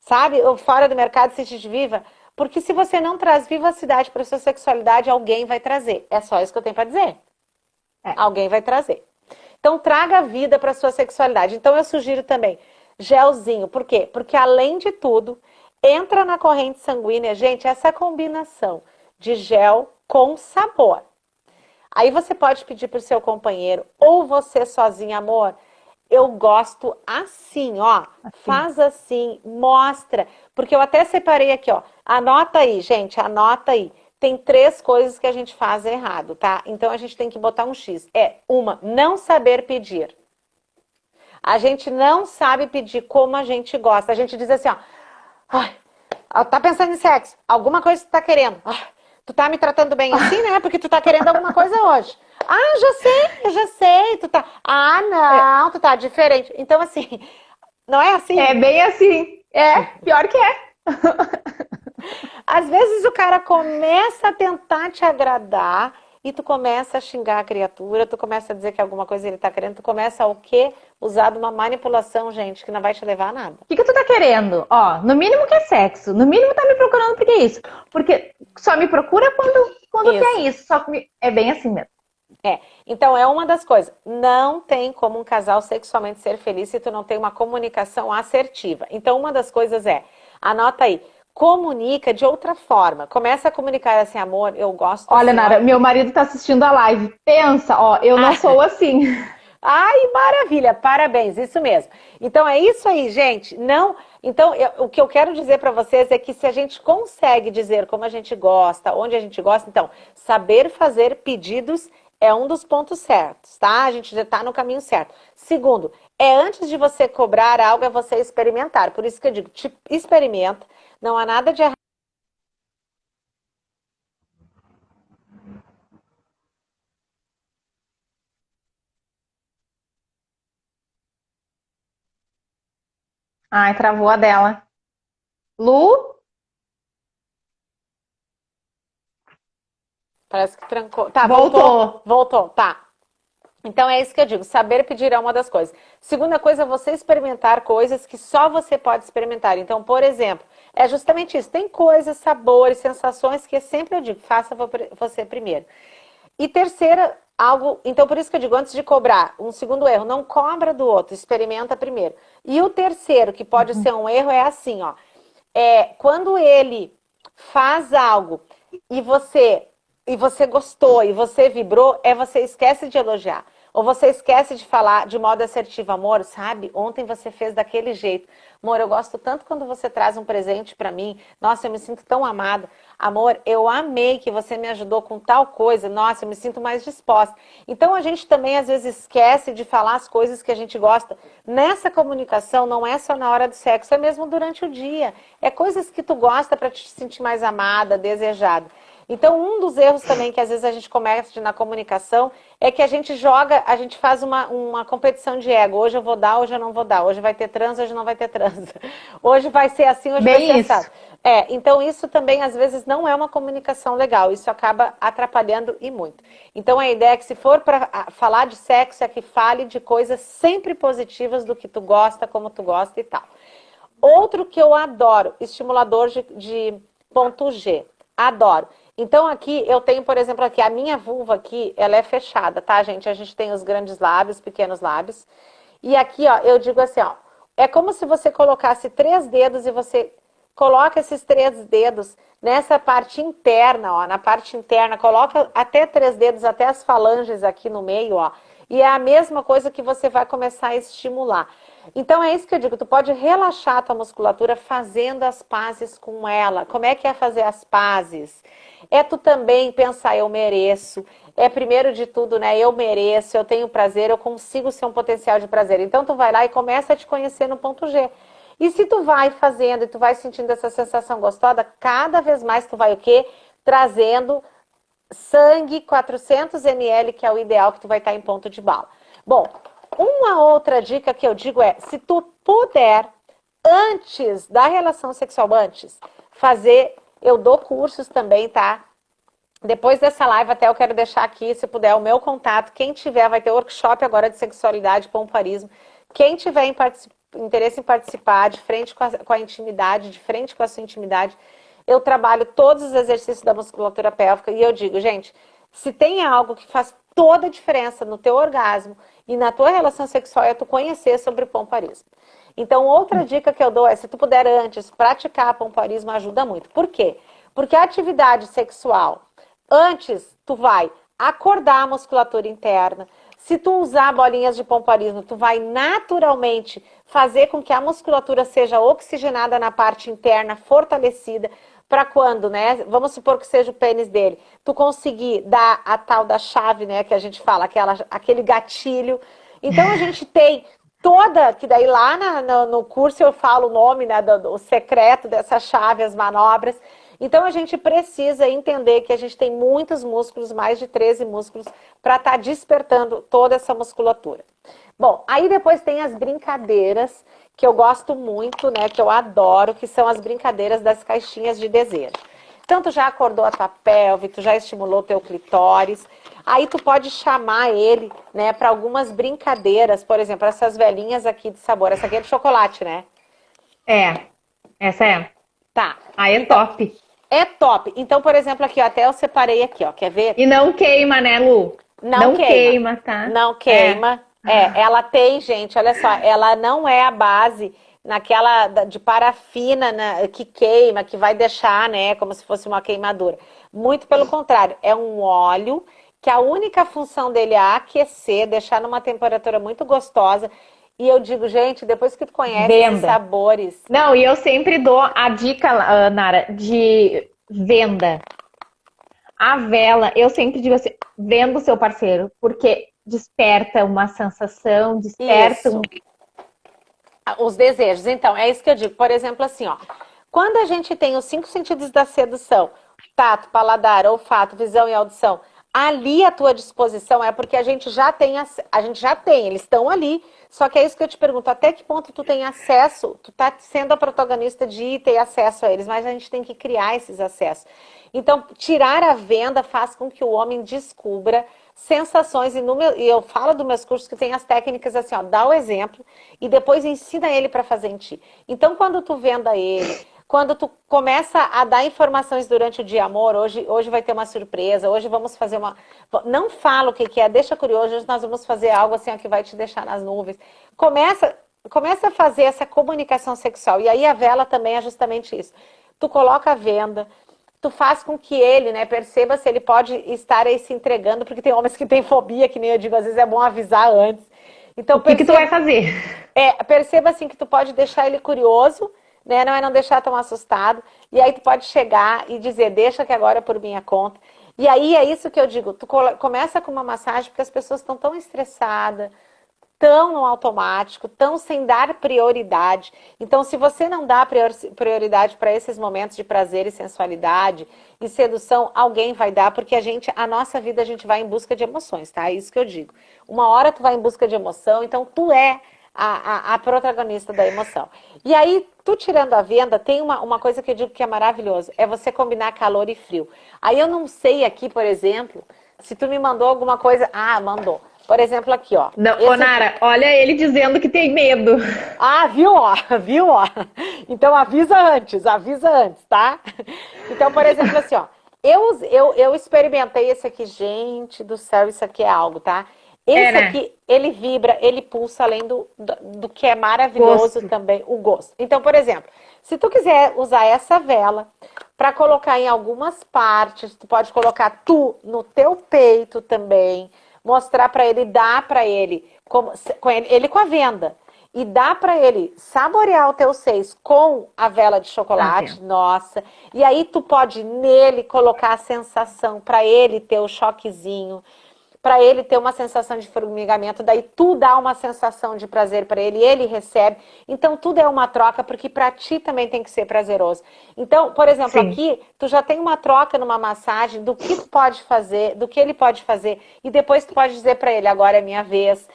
Sabe? O fora do mercado, se sentir viva. Porque se você não traz vivacidade para a sua sexualidade, alguém vai trazer. É só isso que eu tenho para dizer. Alguém vai trazer. Então, traga vida para a sua sexualidade. Então, eu sugiro também gelzinho. Por quê? Porque, além de tudo, entra na corrente sanguínea, gente, essa combinação de gel com sabor. Aí você pode pedir para o seu companheiro ou você sozinha, amor, eu gosto assim, ó. Faz assim, mostra. Porque eu até separei aqui, ó. Anota aí, gente, anota aí. Tem 3 coisas que a gente faz errado, tá? Então a gente tem que botar um X. Uma, não saber pedir. A gente não sabe pedir como a gente gosta. A gente diz assim, ó. Ai, tá pensando em sexo? Alguma coisa tu tá querendo? Tu tá me tratando bem assim, né? Porque tu tá querendo alguma coisa hoje. Já sei. Tu tá... não, tu tá diferente. Então, assim, não é assim? É bem assim. Pior que é. Às vezes o cara começa a tentar te agradar e tu começa a xingar a criatura, tu começa a dizer que alguma coisa ele tá querendo, tu começa o quê? Usar de uma manipulação, gente, que não vai te levar a nada. O que tu tá querendo? Ó, no mínimo que é sexo. No mínimo tá me procurando porque é isso. Porque só me procura quando quer isso. Só que é bem assim mesmo. Então é uma das coisas. Não tem como um casal sexualmente ser feliz se tu não tem uma comunicação assertiva. Então uma das coisas anota aí, comunica de outra forma. Começa a comunicar assim, amor, eu gosto Olha, assim, Nara, meu marido tá assistindo a live. Pensa, ó, eu não sou assim. Ai, maravilha, parabéns, isso mesmo. Então é isso aí, gente. Não, então o que eu quero dizer para vocês é que se a gente consegue dizer como a gente gosta, onde a gente gosta, então saber fazer pedidos é um dos pontos certos, tá? A gente já está no caminho certo. Segundo, antes de você cobrar algo, é você experimentar. Por isso que eu digo, experimenta. Não há nada de errado. Ai, travou a dela. Lu? Parece que trancou. Tá, Voltou. Voltou, tá. Então é isso que eu digo, saber pedir é uma das coisas. Segunda coisa é você experimentar coisas que só você pode experimentar. Então, por exemplo, é justamente isso. Tem coisas, sabores, sensações que sempre eu digo, faça você primeiro. E terceira, algo... Então, por isso que eu digo, antes de cobrar, um segundo erro, não cobra do outro, experimenta primeiro. E o terceiro, que pode ser um erro, é assim, ó. Quando ele faz algo e você gostou e você vibrou, você esquece de elogiar. Ou você esquece de falar de modo assertivo, amor, sabe? Ontem você fez daquele jeito. Amor, eu gosto tanto quando você traz um presente pra mim. Nossa, eu me sinto tão amada. Amor, eu amei que você me ajudou com tal coisa. Nossa, eu me sinto mais disposta. Então a gente também às vezes esquece de falar as coisas que a gente gosta. Nessa comunicação não é só na hora do sexo, é mesmo durante o dia. É coisas que tu gosta pra te sentir mais amada, desejada. Então, um dos erros também que às vezes a gente comete na comunicação é que a gente faz uma competição de ego. Hoje eu vou dar, hoje eu não vou dar. Hoje vai ter transa, hoje não vai ter transa. Hoje vai ser assim, hoje vai ser assado. Então isso também às vezes não é uma comunicação legal. Isso acaba atrapalhando e muito. Então a ideia é que se for para falar de sexo é que fale de coisas sempre positivas do que tu gosta, como tu gosta e tal. Outro que eu adoro, estimulador de ponto G. Adoro. Então aqui eu tenho, por exemplo, aqui a minha vulva aqui, ela é fechada, tá, gente? A gente tem os grandes lábios, pequenos lábios. E aqui, ó, eu digo assim, ó, é como se você colocasse 3 dedos e você coloca esses 3 dedos nessa parte interna, ó, na parte interna, coloca até 3 dedos, até as falanges aqui no meio, ó. E é a mesma coisa que você vai começar a estimular. Então é isso que eu digo, tu pode relaxar a tua musculatura fazendo as pazes com ela. Como é que é fazer as pazes? É tu também pensar, eu mereço. É primeiro de tudo, né? Eu mereço, eu tenho prazer, eu consigo ser um potencial de prazer. Então tu vai lá e começa a te conhecer no ponto G. E se tu vai fazendo e tu vai sentindo essa sensação gostosa, cada vez mais tu vai o quê? Trazendo sangue 400 ml, que é o ideal que tu vai estar em ponto de bala. Bom, uma outra dica que eu digo é, se tu puder, antes da relação sexual, fazer, eu dou cursos também, tá? Depois dessa live, até eu quero deixar aqui, se puder, o meu contato. Quem tiver, vai ter workshop agora de sexualidade e pompoarismo. Quem tiver interesse em participar, de frente com a intimidade, de frente com a sua intimidade, eu trabalho todos os exercícios da musculatura pélvica e eu digo, gente, se tem algo que faz toda a diferença no teu orgasmo e na tua relação sexual é tu conhecer sobre o pompoarismo. Então, outra dica que eu dou é, se tu puder antes praticar pompoarismo, ajuda muito. Por quê? Porque a atividade sexual, antes tu vai acordar a musculatura interna. Se tu usar bolinhas de pompoarismo, tu vai naturalmente fazer com que a musculatura seja oxigenada na parte interna, fortalecida, para quando, né? Vamos supor que seja o pênis dele. Tu conseguir dar a tal da chave, né? Que a gente fala, aquele gatilho. Então a gente tem toda, que daí lá no curso eu falo o nome, né? Do secreto dessa chave, as manobras. Então a gente precisa entender que a gente tem muitos músculos, mais de 13 músculos, para estar despertando toda essa musculatura. Bom, aí depois tem as brincadeiras, que eu gosto muito, né, que eu adoro, que são as brincadeiras das caixinhas de desejo. Então tu já acordou a tua pelve, tu já estimulou o teu clitóris, aí tu pode chamar ele, né, para algumas brincadeiras, por exemplo, essas velhinhas aqui de sabor, essa aqui é de chocolate, né? É, essa é. Tá. Aí é então, top. É top. Então, por exemplo, aqui, ó, até eu separei aqui, ó, quer ver? E não queima, né, Lu? Não queima. Tá? Não queima. Ela tem, gente, olha só, ela não é a base naquela de parafina, né, que queima, que vai deixar, né, como se fosse uma queimadura. Muito pelo contrário, é um óleo que a única função dele é aquecer, deixar numa temperatura muito gostosa. E eu digo, gente, depois que tu conhece esses sabores... Não, e eu sempre dou a dica, Nara, de venda. A vela, eu sempre digo assim, venda o seu parceiro, porque desperta uma sensação, desperta os desejos. Então, é isso que eu digo. Por exemplo, assim, ó, quando a gente tem os 5 sentidos da sedução, tato, paladar, olfato, visão e audição, ali à tua disposição é porque a gente já tem, eles estão ali. Só que é isso que eu te pergunto, até que ponto tu tem acesso, tu tá sendo a protagonista de ir ter acesso a eles, mas a gente tem que criar esses acessos. Então, tirar a venda faz com que o homem descubra sensações, e eu falo dos meus cursos que tem as técnicas assim, ó, dá o exemplo e depois ensina ele para fazer em ti. Então, quando tu venda ele, quando tu começa a dar informações durante o dia, amor, hoje vai ter uma surpresa, hoje vamos fazer uma... Não fala o que é, deixa curioso, hoje nós vamos fazer algo assim ó, que vai te deixar nas nuvens. Começa a fazer essa comunicação sexual. E aí a vela também é justamente isso. Tu coloca a venda, tu faz com que ele, né, perceba se ele pode estar aí se entregando, porque tem homens que têm fobia, que nem eu digo, às vezes é bom avisar antes. Então, o que tu vai fazer? Perceba assim que tu pode deixar ele curioso, né, não deixar tão assustado, e aí tu pode chegar e dizer, deixa que agora é por minha conta. E aí é isso que eu digo, tu começa com uma massagem porque as pessoas estão tão estressadas, tão no automático, tão sem dar prioridade. Então, se você não dá prioridade para esses momentos de prazer e sensualidade e sedução, alguém vai dar, porque a nossa vida, a gente vai em busca de emoções, tá? É isso que eu digo. Uma hora tu vai em busca de emoção, então tu é a protagonista da emoção. E aí, tu tirando a venda, tem uma coisa que eu digo que é maravilhoso, é você combinar calor e frio. Aí eu não sei aqui, por exemplo, se tu me mandou alguma coisa... Ah, mandou. Por exemplo, aqui, ó. Não, ô, Nara, olha ele dizendo que tem medo. Ah, viu, ó? Viu, ó? Então avisa antes, tá? Então, por exemplo, assim, ó. Eu experimentei esse aqui, gente do céu, isso aqui é algo, tá? Esse aqui, ele vibra, ele pulsa além do que é maravilhoso também, o gosto. Então, por exemplo, se tu quiser usar essa vela para colocar em algumas partes, tu pode colocar no teu peito também. mostrar para ele, dar para ele, ele com a venda. E dá para ele saborear o teu seis com a vela de chocolate, nossa. E aí tu pode nele colocar a sensação para ele ter o choquezinho, para ele ter uma sensação de formigamento, daí tu dá uma sensação de prazer para ele, ele recebe. Então tudo é uma troca, porque para ti também tem que ser prazeroso. Então, por exemplo, Sim. aqui tu já tem uma troca numa massagem do que tu pode fazer, do que ele pode fazer, e depois tu pode dizer para ele, agora é minha vez.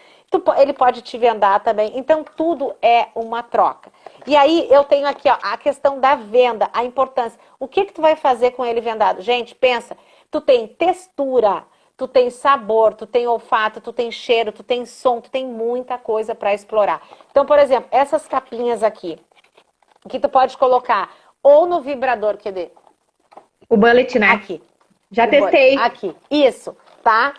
Ele pode te vendar também. Então, tudo é uma troca. E aí, eu tenho aqui ó, a questão da venda, a importância. O que tu vai fazer com ele vendado? Gente, pensa, tu tem textura, tu tem sabor, tu tem olfato, tu tem cheiro, tu tem som, tu tem muita coisa para explorar. Então, por exemplo, essas capinhas aqui, que tu pode colocar ou no vibrador, cadê? O bullet, né? Aqui. Já testei. Aqui, isso, tá?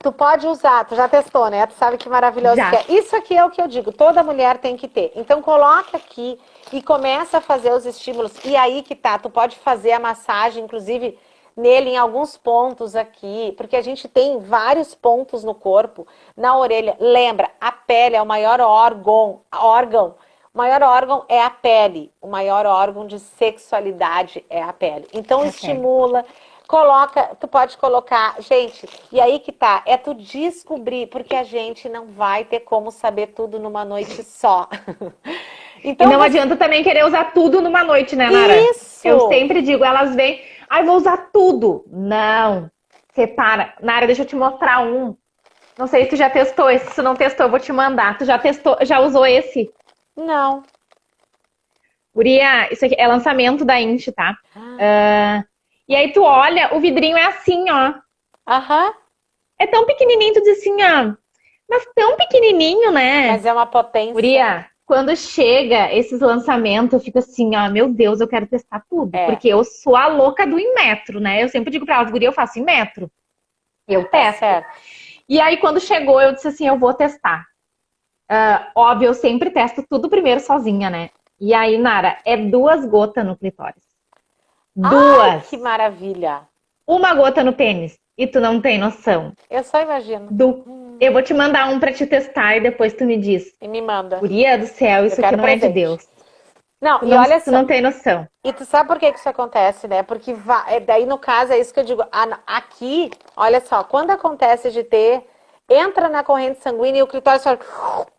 Tu pode usar, tu já testou, né? Tu sabe que maravilhoso Já. que é. Isso aqui é o que eu digo, toda mulher tem que ter. Então coloca aqui e começa a fazer os estímulos. E aí que tá, tu pode fazer a massagem, inclusive nele em alguns pontos aqui, porque a gente tem vários pontos no corpo, na orelha. Lembra, a pele é o maior órgão. O maior órgão é a pele. O maior órgão de sexualidade é a pele. Então estimula. Coloca, tu pode colocar, gente, e aí que tá, é tu descobrir, porque a gente não vai ter como saber tudo numa noite só. Então, e não adianta também querer usar tudo numa noite, né, Nara? Isso! Eu sempre digo, elas vêm, vou usar tudo. Não, separa. Nara, deixa eu te mostrar um. Não sei se tu já testou esse, se tu não testou, eu vou te mandar. Tu já testou, já usou esse? Não. Guria, isso aqui é lançamento da Inti, tá? E aí tu olha, o vidrinho é assim, ó. Aham. É tão pequenininho, tu diz assim, ó. Mas tão pequenininho, né? Mas é uma potência. Guria, quando chega esses lançamentos, eu fico assim, ó, meu Deus, eu quero testar tudo. Porque eu sou a louca do em metro, né? Eu sempre digo pra elas, guria, eu faço em metro. Eu testo. Certo. E aí, quando chegou, eu disse assim, eu vou testar. Óbvio, eu sempre testo tudo primeiro sozinha, né? E aí, Nara, é 2 gotas no clitóris. 2. Ai, que maravilha. 1 gota no pênis. E tu não tem noção. Eu só imagino. Eu vou te mandar um pra te testar e depois tu me diz. E me manda. Guria do céu, isso aqui não é de Deus. Não, tu e olha só. Tu não tem noção. E tu sabe por que isso acontece, né? Porque daí, no caso, é isso que eu digo. Aqui, olha só, quando acontece de ter, entra na corrente sanguínea e o clitóris fala...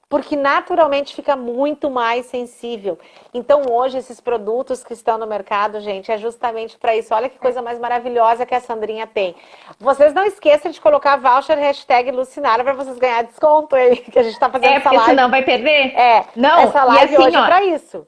Porque naturalmente fica muito mais sensível. Então hoje esses produtos que estão no mercado, gente, é justamente para isso. Olha que coisa mais maravilhosa que a Sandrinha tem. Vocês não esqueçam de colocar voucher #Lucinara para vocês ganharem desconto aí, que a gente tá fazendo essa live. Porque senão vai perder. Não, essa live assim, hoje é para isso.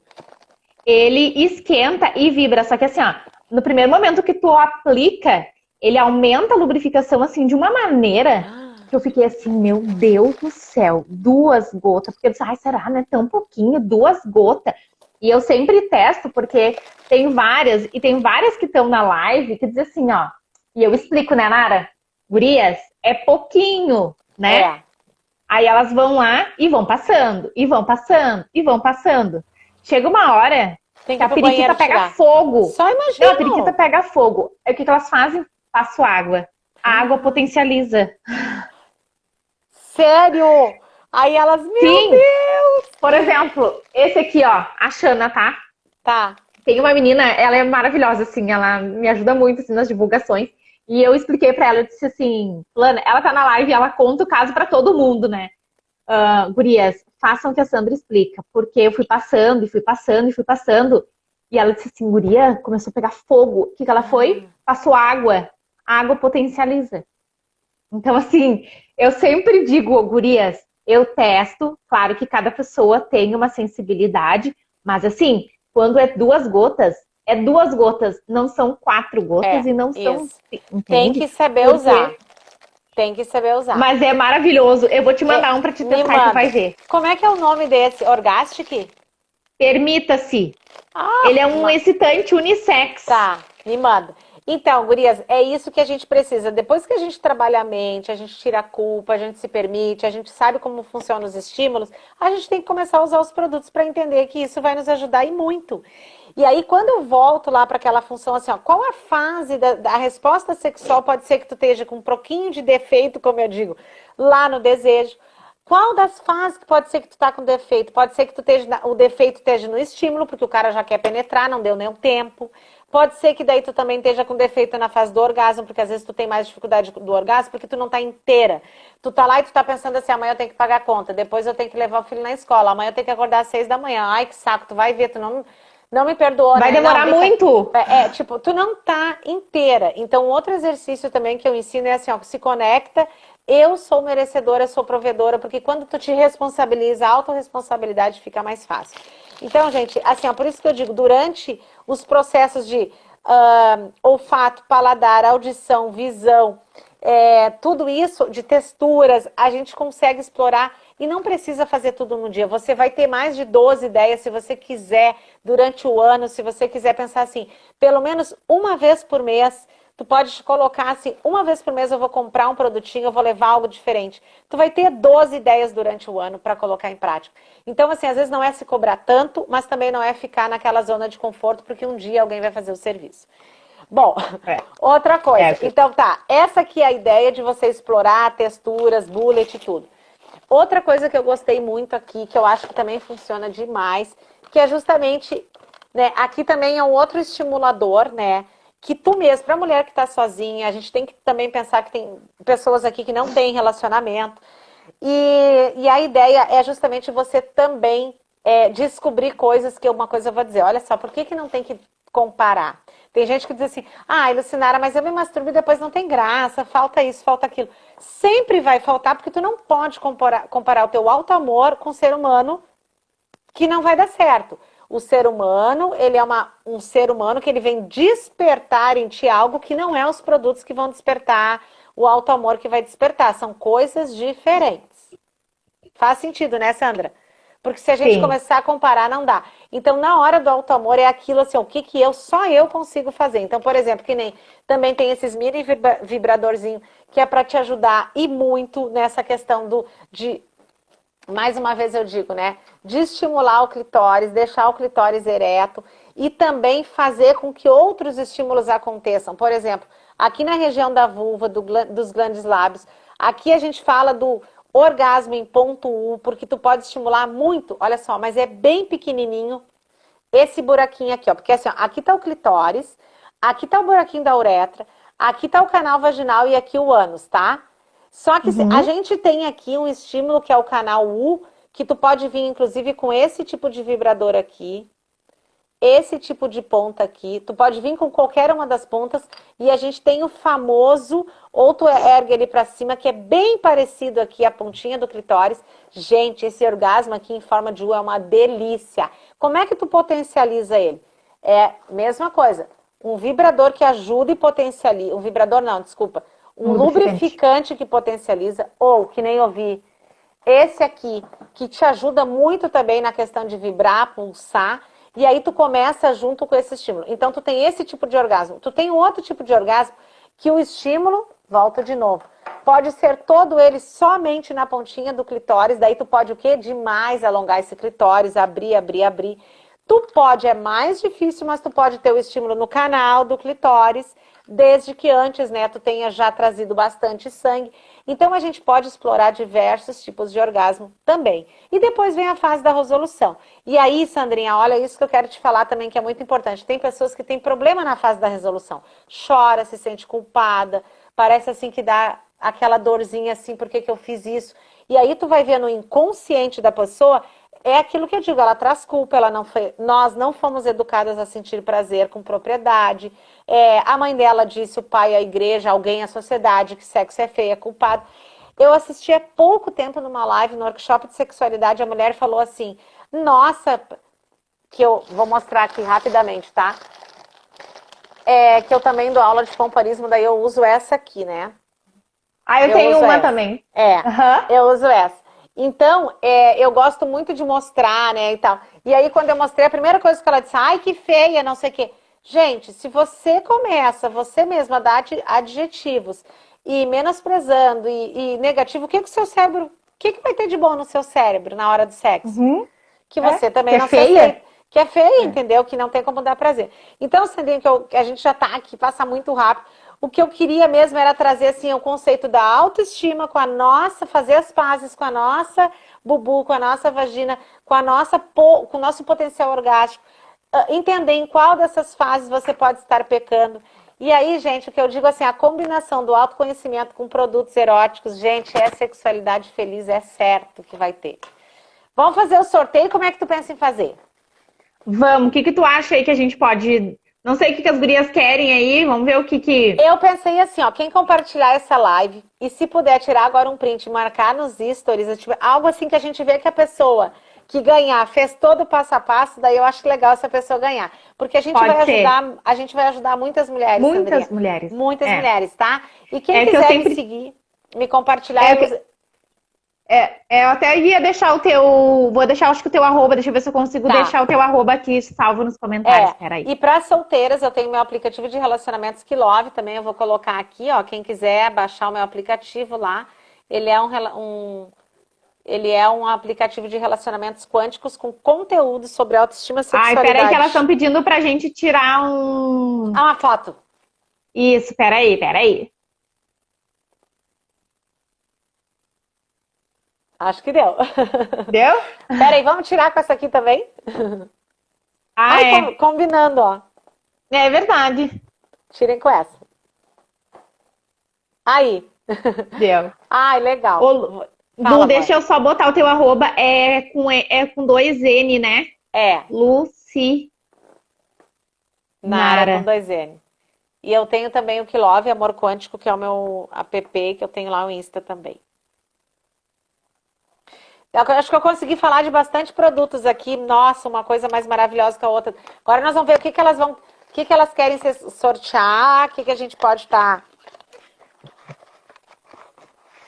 Ele esquenta e vibra, só que assim, ó, no primeiro momento que tu aplica, ele aumenta a lubrificação assim de uma maneira... que eu fiquei assim, meu Deus do céu, 2 gotas, porque eu disse, será, não é tão pouquinho, 2 gotas, e eu sempre testo, porque tem várias, e tem várias que estão na live, que dizem assim, ó, e eu explico, né, Nara? Gurias, é pouquinho, né? Aí elas vão lá e vão passando, e vão passando, e vão passando. Chega uma hora que a periquita pega fogo. Só imagina. Não, a periquita pega fogo. Aí o que elas fazem? Passo água. A água potencializa. Sério? Aí elas, meu Deus! Por exemplo, esse aqui, ó, a Xana, tá? Tá. Tem uma menina, ela é maravilhosa, assim, ela me ajuda muito, assim, nas divulgações. E eu expliquei pra ela, eu disse assim, Lana, ela tá na live e ela conta o caso pra todo mundo, né? Gurias, façam o que a Sandra explica, porque eu fui passando, e fui passando, e fui passando. E ela disse assim, guria, começou a pegar fogo. O que ela foi? Passou água. A água potencializa. Então, assim, eu sempre digo, gurias, eu testo, claro que cada pessoa tem uma sensibilidade, mas assim, quando é 2 gotas, é 2 gotas, não são 4 gotas e não são... Entende? Tem que saber usar. Tem que saber usar. Mas é maravilhoso. Eu vou te mandar um pra te testar e tu vai ver. Como é que é o nome desse? Orgastic? Permita-se. Ele é um excitante unissex. Tá, me manda. Então, gurias, é isso que a gente precisa. Depois que a gente trabalha a mente, a gente tira a culpa, a gente se permite, a gente sabe como funcionam os estímulos, a gente tem que começar a usar os produtos para entender que isso vai nos ajudar e muito. E aí, quando eu volto lá para aquela função assim, ó, qual a fase da resposta sexual? Pode ser que tu esteja com um pouquinho de defeito, como eu digo, lá no desejo. Qual das fases que pode ser que tu tá com defeito? Pode ser que tu esteja, o defeito esteja no estímulo, porque o cara já quer penetrar, não deu nem o tempo. Pode ser que daí tu também esteja com defeito na fase do orgasmo, porque às vezes tu tem mais dificuldade do orgasmo, porque tu não tá inteira. Tu tá lá e tu tá pensando assim, amanhã eu tenho que pagar a conta, depois eu tenho que levar o filho na escola, amanhã eu tenho que acordar às 6 da manhã. Ai, que saco, tu vai ver, tu não me perdoou, Vai né? demorar Não, muito. tipo, tu não tá inteira. Então, outro exercício também que eu ensino é assim, ó, que se conecta. Eu sou merecedora, sou provedora, porque quando tu te responsabiliza, a autorresponsabilidade fica mais fácil. Então, gente, assim, ó, por isso que eu digo, durante os processos de olfato, paladar, audição, visão, tudo isso de texturas, a gente consegue explorar e não precisa fazer tudo num dia. Você vai ter mais de 12 ideias se você quiser durante o ano, se você quiser pensar assim, pelo menos uma vez por mês. Tu pode colocar assim, uma vez por mês eu vou comprar um produtinho, eu vou levar algo diferente. Tu vai ter 12 ideias durante o ano para colocar em prática. Então, assim, às vezes não é se cobrar tanto, mas também não é ficar naquela zona de conforto, porque um dia alguém vai fazer o serviço. Bom, outra coisa. Então tá, essa aqui é a ideia de você explorar texturas, bullet e tudo. Outra coisa que eu gostei muito aqui, que eu acho que também funciona demais, que é justamente, né, aqui também é um outro estimulador, né, que tu mesmo, para a mulher que está sozinha, a gente tem que também pensar que tem pessoas aqui que não têm relacionamento, e a ideia é justamente você também descobrir coisas que uma coisa eu vou dizer, olha só, por que não tem que comparar? Tem gente que diz assim, Lucinara, mas eu me masturbo e depois não tem graça, falta isso, falta aquilo. Sempre vai faltar, porque tu não pode comparar o teu alto amor com o ser humano que não vai dar certo. O ser humano, ele é um ser humano que ele vem despertar em ti algo que não é os produtos que vão despertar, o alto amor que vai despertar. São coisas diferentes. Faz sentido, né, Sandra? Porque se a gente começar a comparar, não dá. Então, na hora do auto amor, é aquilo assim, o que só eu consigo fazer. Então, por exemplo, que nem também tem esses mini vibradorzinhos que é para te ajudar e muito nessa questão de mais uma vez eu digo, né? De estimular o clitóris, deixar o clitóris ereto e também fazer com que outros estímulos aconteçam. Por exemplo, aqui na região da vulva, dos glandes lábios, aqui a gente fala do orgasmo em ponto U, porque tu pode estimular muito, olha só, mas é bem pequenininho esse buraquinho aqui, ó. Porque assim, ó, aqui tá o clitóris, aqui tá o buraquinho da uretra, aqui tá o canal vaginal e aqui o ânus, tá? Só que a gente tem aqui um estímulo que é o canal U, que tu pode vir inclusive com esse tipo de vibrador aqui, esse tipo de ponta aqui, tu pode vir com qualquer uma das pontas e a gente tem o famoso, ou tu ergue ele pra cima, que é bem parecido aqui a pontinha do clitóris. Gente, esse orgasmo aqui em forma de U é uma delícia. Como é que tu potencializa ele? É mesma coisa, um vibrador que ajuda e potencializa, um vibrador não, desculpa, um lubrificante que potencializa, ou, que nem eu vi, esse aqui, que te ajuda muito também na questão de vibrar, pulsar, e aí tu começa junto com esse estímulo. Então, tu tem esse tipo de orgasmo. Tu tem um outro tipo de orgasmo que o estímulo, volta de novo, pode ser todo ele somente na pontinha do clitóris, daí tu pode o quê? Demais alongar esse clitóris, abrir, abrir, abrir. Tu pode, é mais difícil, mas tu pode ter o estímulo no canal do clitóris, desde que antes, né, tu tenha já trazido bastante sangue. Então, a gente pode explorar diversos tipos de orgasmo também. E depois vem a fase da resolução. E aí, Sandrinha, olha isso que eu quero te falar também, que é muito importante. Tem pessoas que têm problema na fase da resolução. Chora, se sente culpada, parece assim que dá aquela dorzinha assim, por que eu fiz isso? E aí tu vai ver no inconsciente da pessoa, é aquilo que eu digo, ela traz culpa, nós não fomos educadas a sentir prazer com propriedade. A mãe dela disse, o pai, a igreja, alguém, a sociedade, que sexo é feio, é culpado. Eu assisti há pouco tempo numa live, no workshop de sexualidade, a mulher falou assim, nossa, que eu vou mostrar aqui rapidamente, tá? Que eu também dou aula de pompoarismo, daí eu uso essa aqui, né? Eu tenho uma também. Eu uso essa. Então, eu gosto muito de mostrar, né, e tal. E aí, quando eu mostrei, a primeira coisa que ela disse, ai, que feia, não sei o quê. Gente, se você começa, você mesma, a dar adjetivos e menosprezando e negativo, o que o seu cérebro, o que vai ter de bom no seu cérebro na hora do sexo? Que você também não se aceita, que é feia, entendeu? Que não tem como dar prazer. Então, Sandrinha, que a gente já tá aqui, passa muito rápido. O que eu queria mesmo era trazer, assim, o conceito da autoestima com a nossa, fazer as pazes com a nossa bubu, com a nossa vagina, com o nosso potencial orgástico, entender em qual dessas fases você pode estar pecando. E aí, gente, o que eu digo assim, a combinação do autoconhecimento com produtos eróticos, gente, é sexualidade feliz, é certo que vai ter. Vamos fazer o sorteio, como é que tu pensa em fazer? Vamos, o que que tu acha aí que a gente pode... Não sei o que que as gurias querem aí, vamos ver o que que... Eu pensei assim, ó, quem compartilhar essa live e se puder tirar agora um print e marcar nos stories, tipo, algo assim que a gente vê que a pessoa que ganhar fez todo o passo a passo, daí eu acho legal essa pessoa ganhar. Porque a gente vai ajudar muitas mulheres, Muitas Sandrinha. mulheres. Muitas mulheres, tá? E quem É que eu quiser sempre... me seguir, me compartilhar... eu até ia deixar o teu... Vou deixar, acho que o teu arroba, deixa eu ver se eu consigo Tá. deixar o teu arroba aqui salvo nos comentários. Peraí. E para solteiras, eu tenho meu aplicativo de relacionamentos Kilove, também eu vou colocar aqui, ó, quem quiser baixar o meu aplicativo lá, ele é um aplicativo de relacionamentos quânticos com conteúdo sobre autoestima e sexualidade. Ai, peraí que elas estão pedindo pra gente tirar um... Ah, uma foto. Isso, peraí. Acho que deu. Deu? Peraí, vamos tirar com essa aqui também? Combinando, ó. É verdade. Tirem com essa. Aí. Deu. Ai, legal. Du, deixa eu só botar o teu arroba. É com 2 N, né? Luci. Nara com 2 N. E eu tenho também o Kilove Amor Quântico, que é o meu app, que eu tenho lá no Insta também. Eu acho que eu consegui falar de bastante produtos aqui. Nossa, uma coisa mais maravilhosa que a outra. Agora nós vamos ver o que elas querem sortear, o que a gente pode estar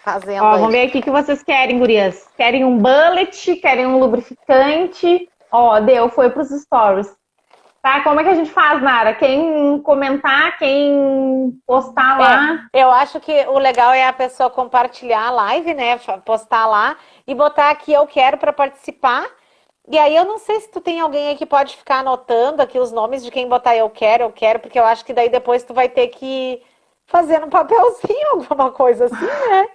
fazendo. Ó, vamos ver aqui o que vocês querem, gurias. Querem um bullet, querem um lubrificante. Ó, foi pros stories. Tá, como é que a gente faz, Nara? Quem comentar, quem postar lá. Eu acho que o legal é a pessoa compartilhar a live, né? Postar lá e botar aqui eu quero para participar. E aí eu não sei se tu tem alguém aí que pode ficar anotando aqui os nomes de quem botar eu quero, porque eu acho que daí depois tu vai ter que fazer no papelzinho alguma coisa assim, né?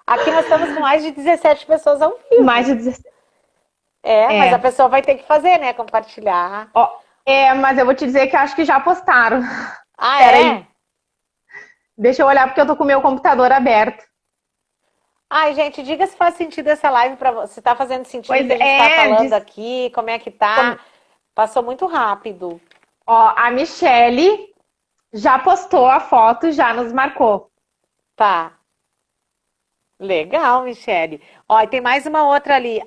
Aqui nós estamos com mais de 17 pessoas ao vivo. Mais de 17. Mas a pessoa vai ter que fazer, né? Compartilhar. Mas eu vou te dizer que eu acho que já postaram. Ah, Aí. Deixa eu olhar porque eu tô com o meu computador aberto. Ai, gente, diga se faz sentido essa live pra você. Se tá fazendo sentido o que a gente tá falando aqui, como é que tá. Passou muito rápido. Ó, a Michele já postou a foto, já nos marcou. Tá. Legal, Michele. Ó, e tem mais uma outra ali.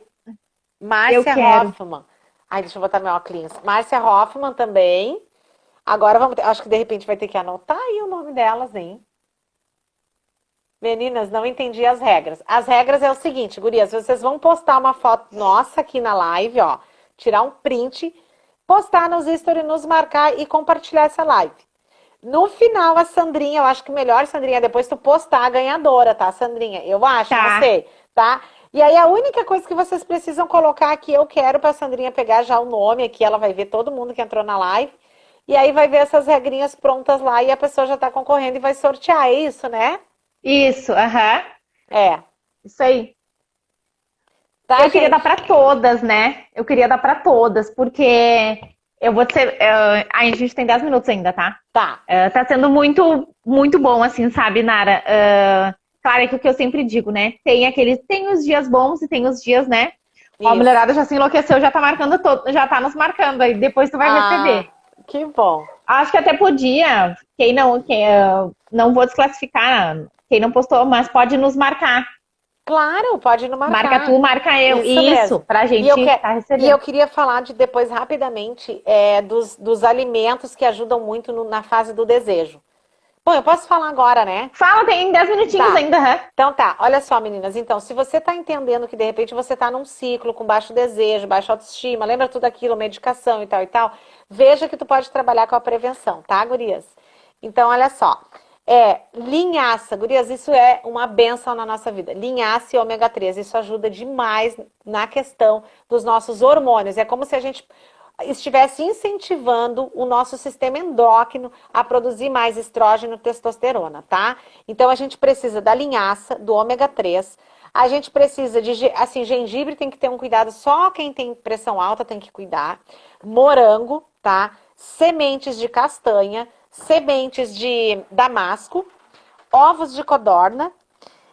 Márcia Hoffman. Ai, deixa eu botar meu óculos. Márcia Hoffman também. Agora acho que de repente vai ter que anotar aí o nome delas, hein? Meninas, não entendi as regras. As regras é o seguinte, gurias, vocês vão postar uma foto nossa aqui na live, ó. Tirar um print, postar nos stories, nos marcar e compartilhar essa live. No final, a Sandrinha, eu acho que melhor, Sandrinha, depois tu postar a ganhadora, tá, Sandrinha? Eu acho, não sei, tá? E aí a única coisa que vocês precisam colocar aqui, eu quero pra Sandrinha pegar já o nome aqui, ela vai ver todo mundo que entrou na live. E aí vai ver essas regrinhas prontas lá e a pessoa já tá concorrendo e vai sortear, é isso, né? Isso, aham. Isso aí. Tá, eu queria dar pra todas, né? Eu queria dar pra todas, porque eu vou ser... a gente tem 10 minutos ainda, tá? Tá. Tá sendo muito, muito bom, assim, sabe, Nara? Claro, é que o que eu sempre digo, né? Tem os dias bons e tem os dias, né? Ó, a mulherada já se enlouqueceu, já tá marcando já tá nos marcando, aí depois tu vai receber. Que bom. Acho que até podia, não vou desclassificar, quem não postou, mas pode nos marcar. Claro, pode nos marcar. Marca tu, marca eu. Isso pra gente tá recebendo. E eu queria falar depois rapidamente dos alimentos que ajudam muito na fase do desejo. Bom, eu posso falar agora, né? Fala, tem 10 minutinhos ainda. Então tá, olha só, meninas. Então, se você tá entendendo que de repente você tá num ciclo com baixo desejo, baixa autoestima, lembra tudo aquilo, medicação e tal, veja que tu pode trabalhar com a prevenção, tá, gurias? Então, olha só. Linhaça, gurias, isso é uma bênção na nossa vida. Linhaça e ômega 3, isso ajuda demais na questão dos nossos hormônios. É como se a gente estivesse incentivando o nosso sistema endócrino a produzir mais estrógeno e testosterona, tá? Então a gente precisa da linhaça, do ômega 3. A gente precisa de, assim, gengibre tem que ter um cuidado, só quem tem pressão alta tem que cuidar. Morango, tá? Sementes de castanha, sementes de damasco, ovos de codorna.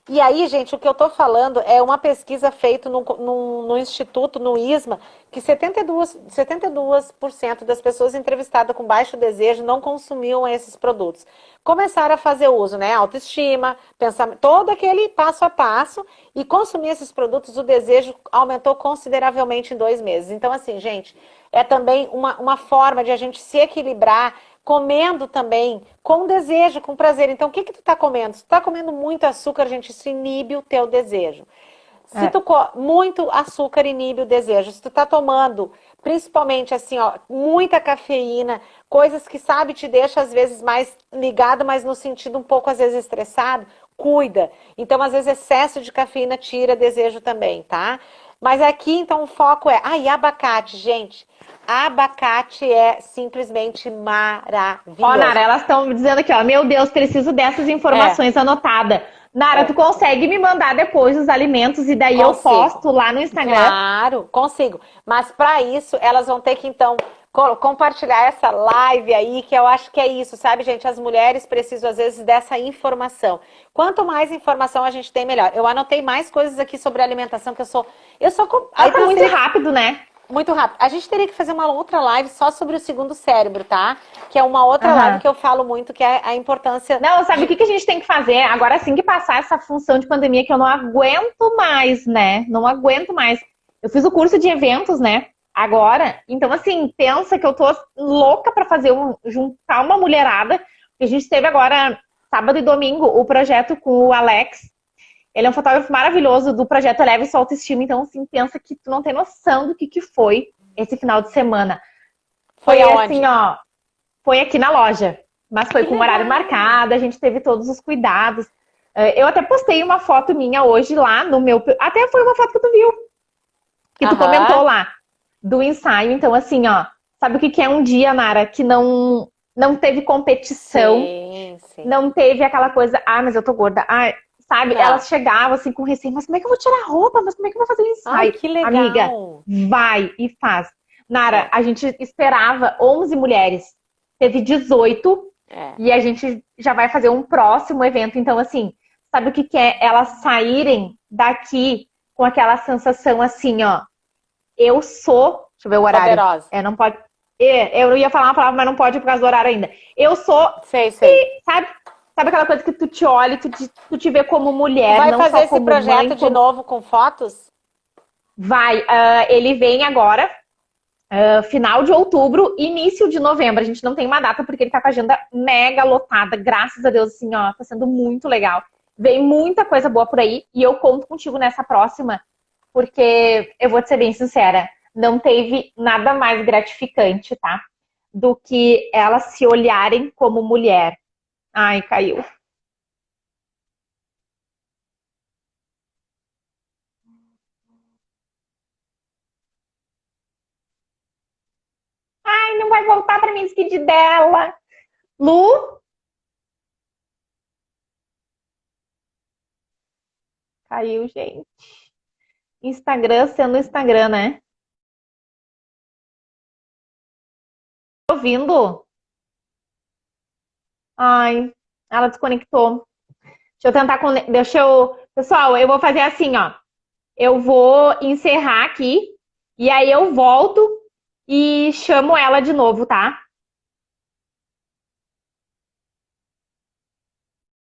E aí, gente, o que eu tô falando é uma pesquisa feita no Instituto, no ISMA, que 72% das pessoas entrevistadas com baixo desejo não consumiam esses produtos. Começaram a fazer uso, né? Autoestima, pensamento, todo aquele passo a passo, e consumir esses produtos, o desejo aumentou consideravelmente em 2 meses. Então, assim, gente, é também uma forma de a gente se equilibrar, comendo também com desejo, com prazer. Então, o que tu tá comendo? Se tu tá comendo muito açúcar, gente, isso inibe o teu desejo. Se tu muito açúcar inibe o desejo. Se tu tá tomando, principalmente assim, ó, muita cafeína, coisas que, sabe, te deixa às vezes mais ligado, mas no sentido um pouco às vezes estressado, cuida. Então, às vezes excesso de cafeína tira desejo também, tá? Mas aqui, então, o foco é... e abacate, gente. Abacate é simplesmente maravilhoso. Ó, Nara, elas estão dizendo aqui, ó, meu Deus, preciso dessas informações anotadas. Nara, tu consegue me mandar depois os alimentos e daí eu posto lá no Instagram? Claro, consigo. Mas para isso, elas vão ter que, então, compartilhar essa live aí, que eu acho que é isso, sabe, gente? As mulheres precisam, às vezes, dessa informação. Quanto mais informação a gente tem, melhor. Eu anotei mais coisas aqui sobre alimentação, que eu sou... Aí tá muito rápido, né? Muito rápido. A gente teria que fazer uma outra live só sobre o segundo cérebro, tá? Que é uma outra live que eu falo muito, que é a importância... Não, sabe o que a gente tem que fazer? Agora, assim que passar essa função de pandemia, que eu não aguento mais, né? Não aguento mais. Eu fiz o curso de eventos, né? Agora. Então, assim, pensa que eu tô louca pra fazer juntar uma mulherada. A gente teve agora, sábado e domingo, o projeto com o Alex. Ele é um fotógrafo maravilhoso do projeto Eleve Sua Autoestima. Então, assim, pensa que tu não tem noção do que foi esse final de semana. Foi assim, ó. Foi aqui na loja. Mas foi com horário marcado, a gente teve todos os cuidados. Eu até postei uma foto minha hoje lá no meu... Até foi uma foto que tu viu. Que tu comentou lá. Do ensaio. Então, assim, ó. Sabe o que é um dia, Nara? Que não teve competição. Sim. Não teve aquela coisa... mas eu tô gorda. Sabe? Elas chegavam assim com receio, mas como é que eu vou tirar a roupa? Mas como é que eu vou fazer o ensaio? Que legal. Amiga, vai e faz. Nara, a gente esperava 11 mulheres. Teve 18 e a gente já vai fazer um próximo evento. Então, assim, sabe o que é? Elas saírem daqui com aquela sensação assim, ó. Eu sou... Deixa eu ver o horário. Poderosa. Não pode... Eu ia falar uma palavra, mas não pode por causa do horário ainda. Eu sou... Sei. Sabe aquela coisa que tu te olha e tu te vê como mulher, vai não fazer só esse como projeto mãe, de novo com fotos? Vai. Ele vem agora, final de outubro, início de novembro. A gente não tem uma data porque ele tá com a agenda mega lotada. Graças a Deus, assim, ó, tá sendo muito legal. Vem muita coisa boa por aí e eu conto contigo nessa próxima, porque eu vou te ser bem sincera, não teve nada mais gratificante, tá? Do que elas se olharem como mulher. Ai, caiu. Ai, não vai voltar pra me despedir dela. Lu? Caiu, gente. Instagram sendo Instagram, né? Tá ouvindo? Ai, ela desconectou. Deixa eu tentar... Pessoal, eu vou fazer assim, ó. Eu vou encerrar aqui. E aí eu volto e chamo ela de novo, tá?